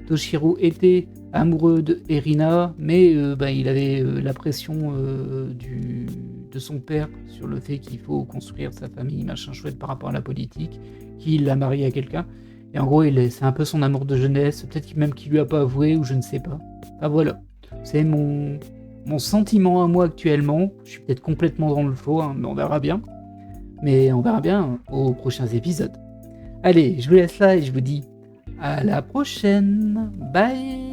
[SPEAKER 1] Toshiro était amoureux de Erina, mais il avait la pression de son père sur le fait qu'il faut construire sa famille, machin chouette par rapport à la politique, qu'il l'a marié à quelqu'un. Et en gros, c'est un peu son amour de jeunesse, peut-être même qu'il lui a pas avoué, ou je ne sais pas. Ah voilà, c'est mon sentiment à moi actuellement. Je suis peut-être complètement dans le faux, hein, mais on verra bien. Mais on verra bien aux prochains épisodes. Allez, je vous laisse là et je vous dis à la prochaine. Bye.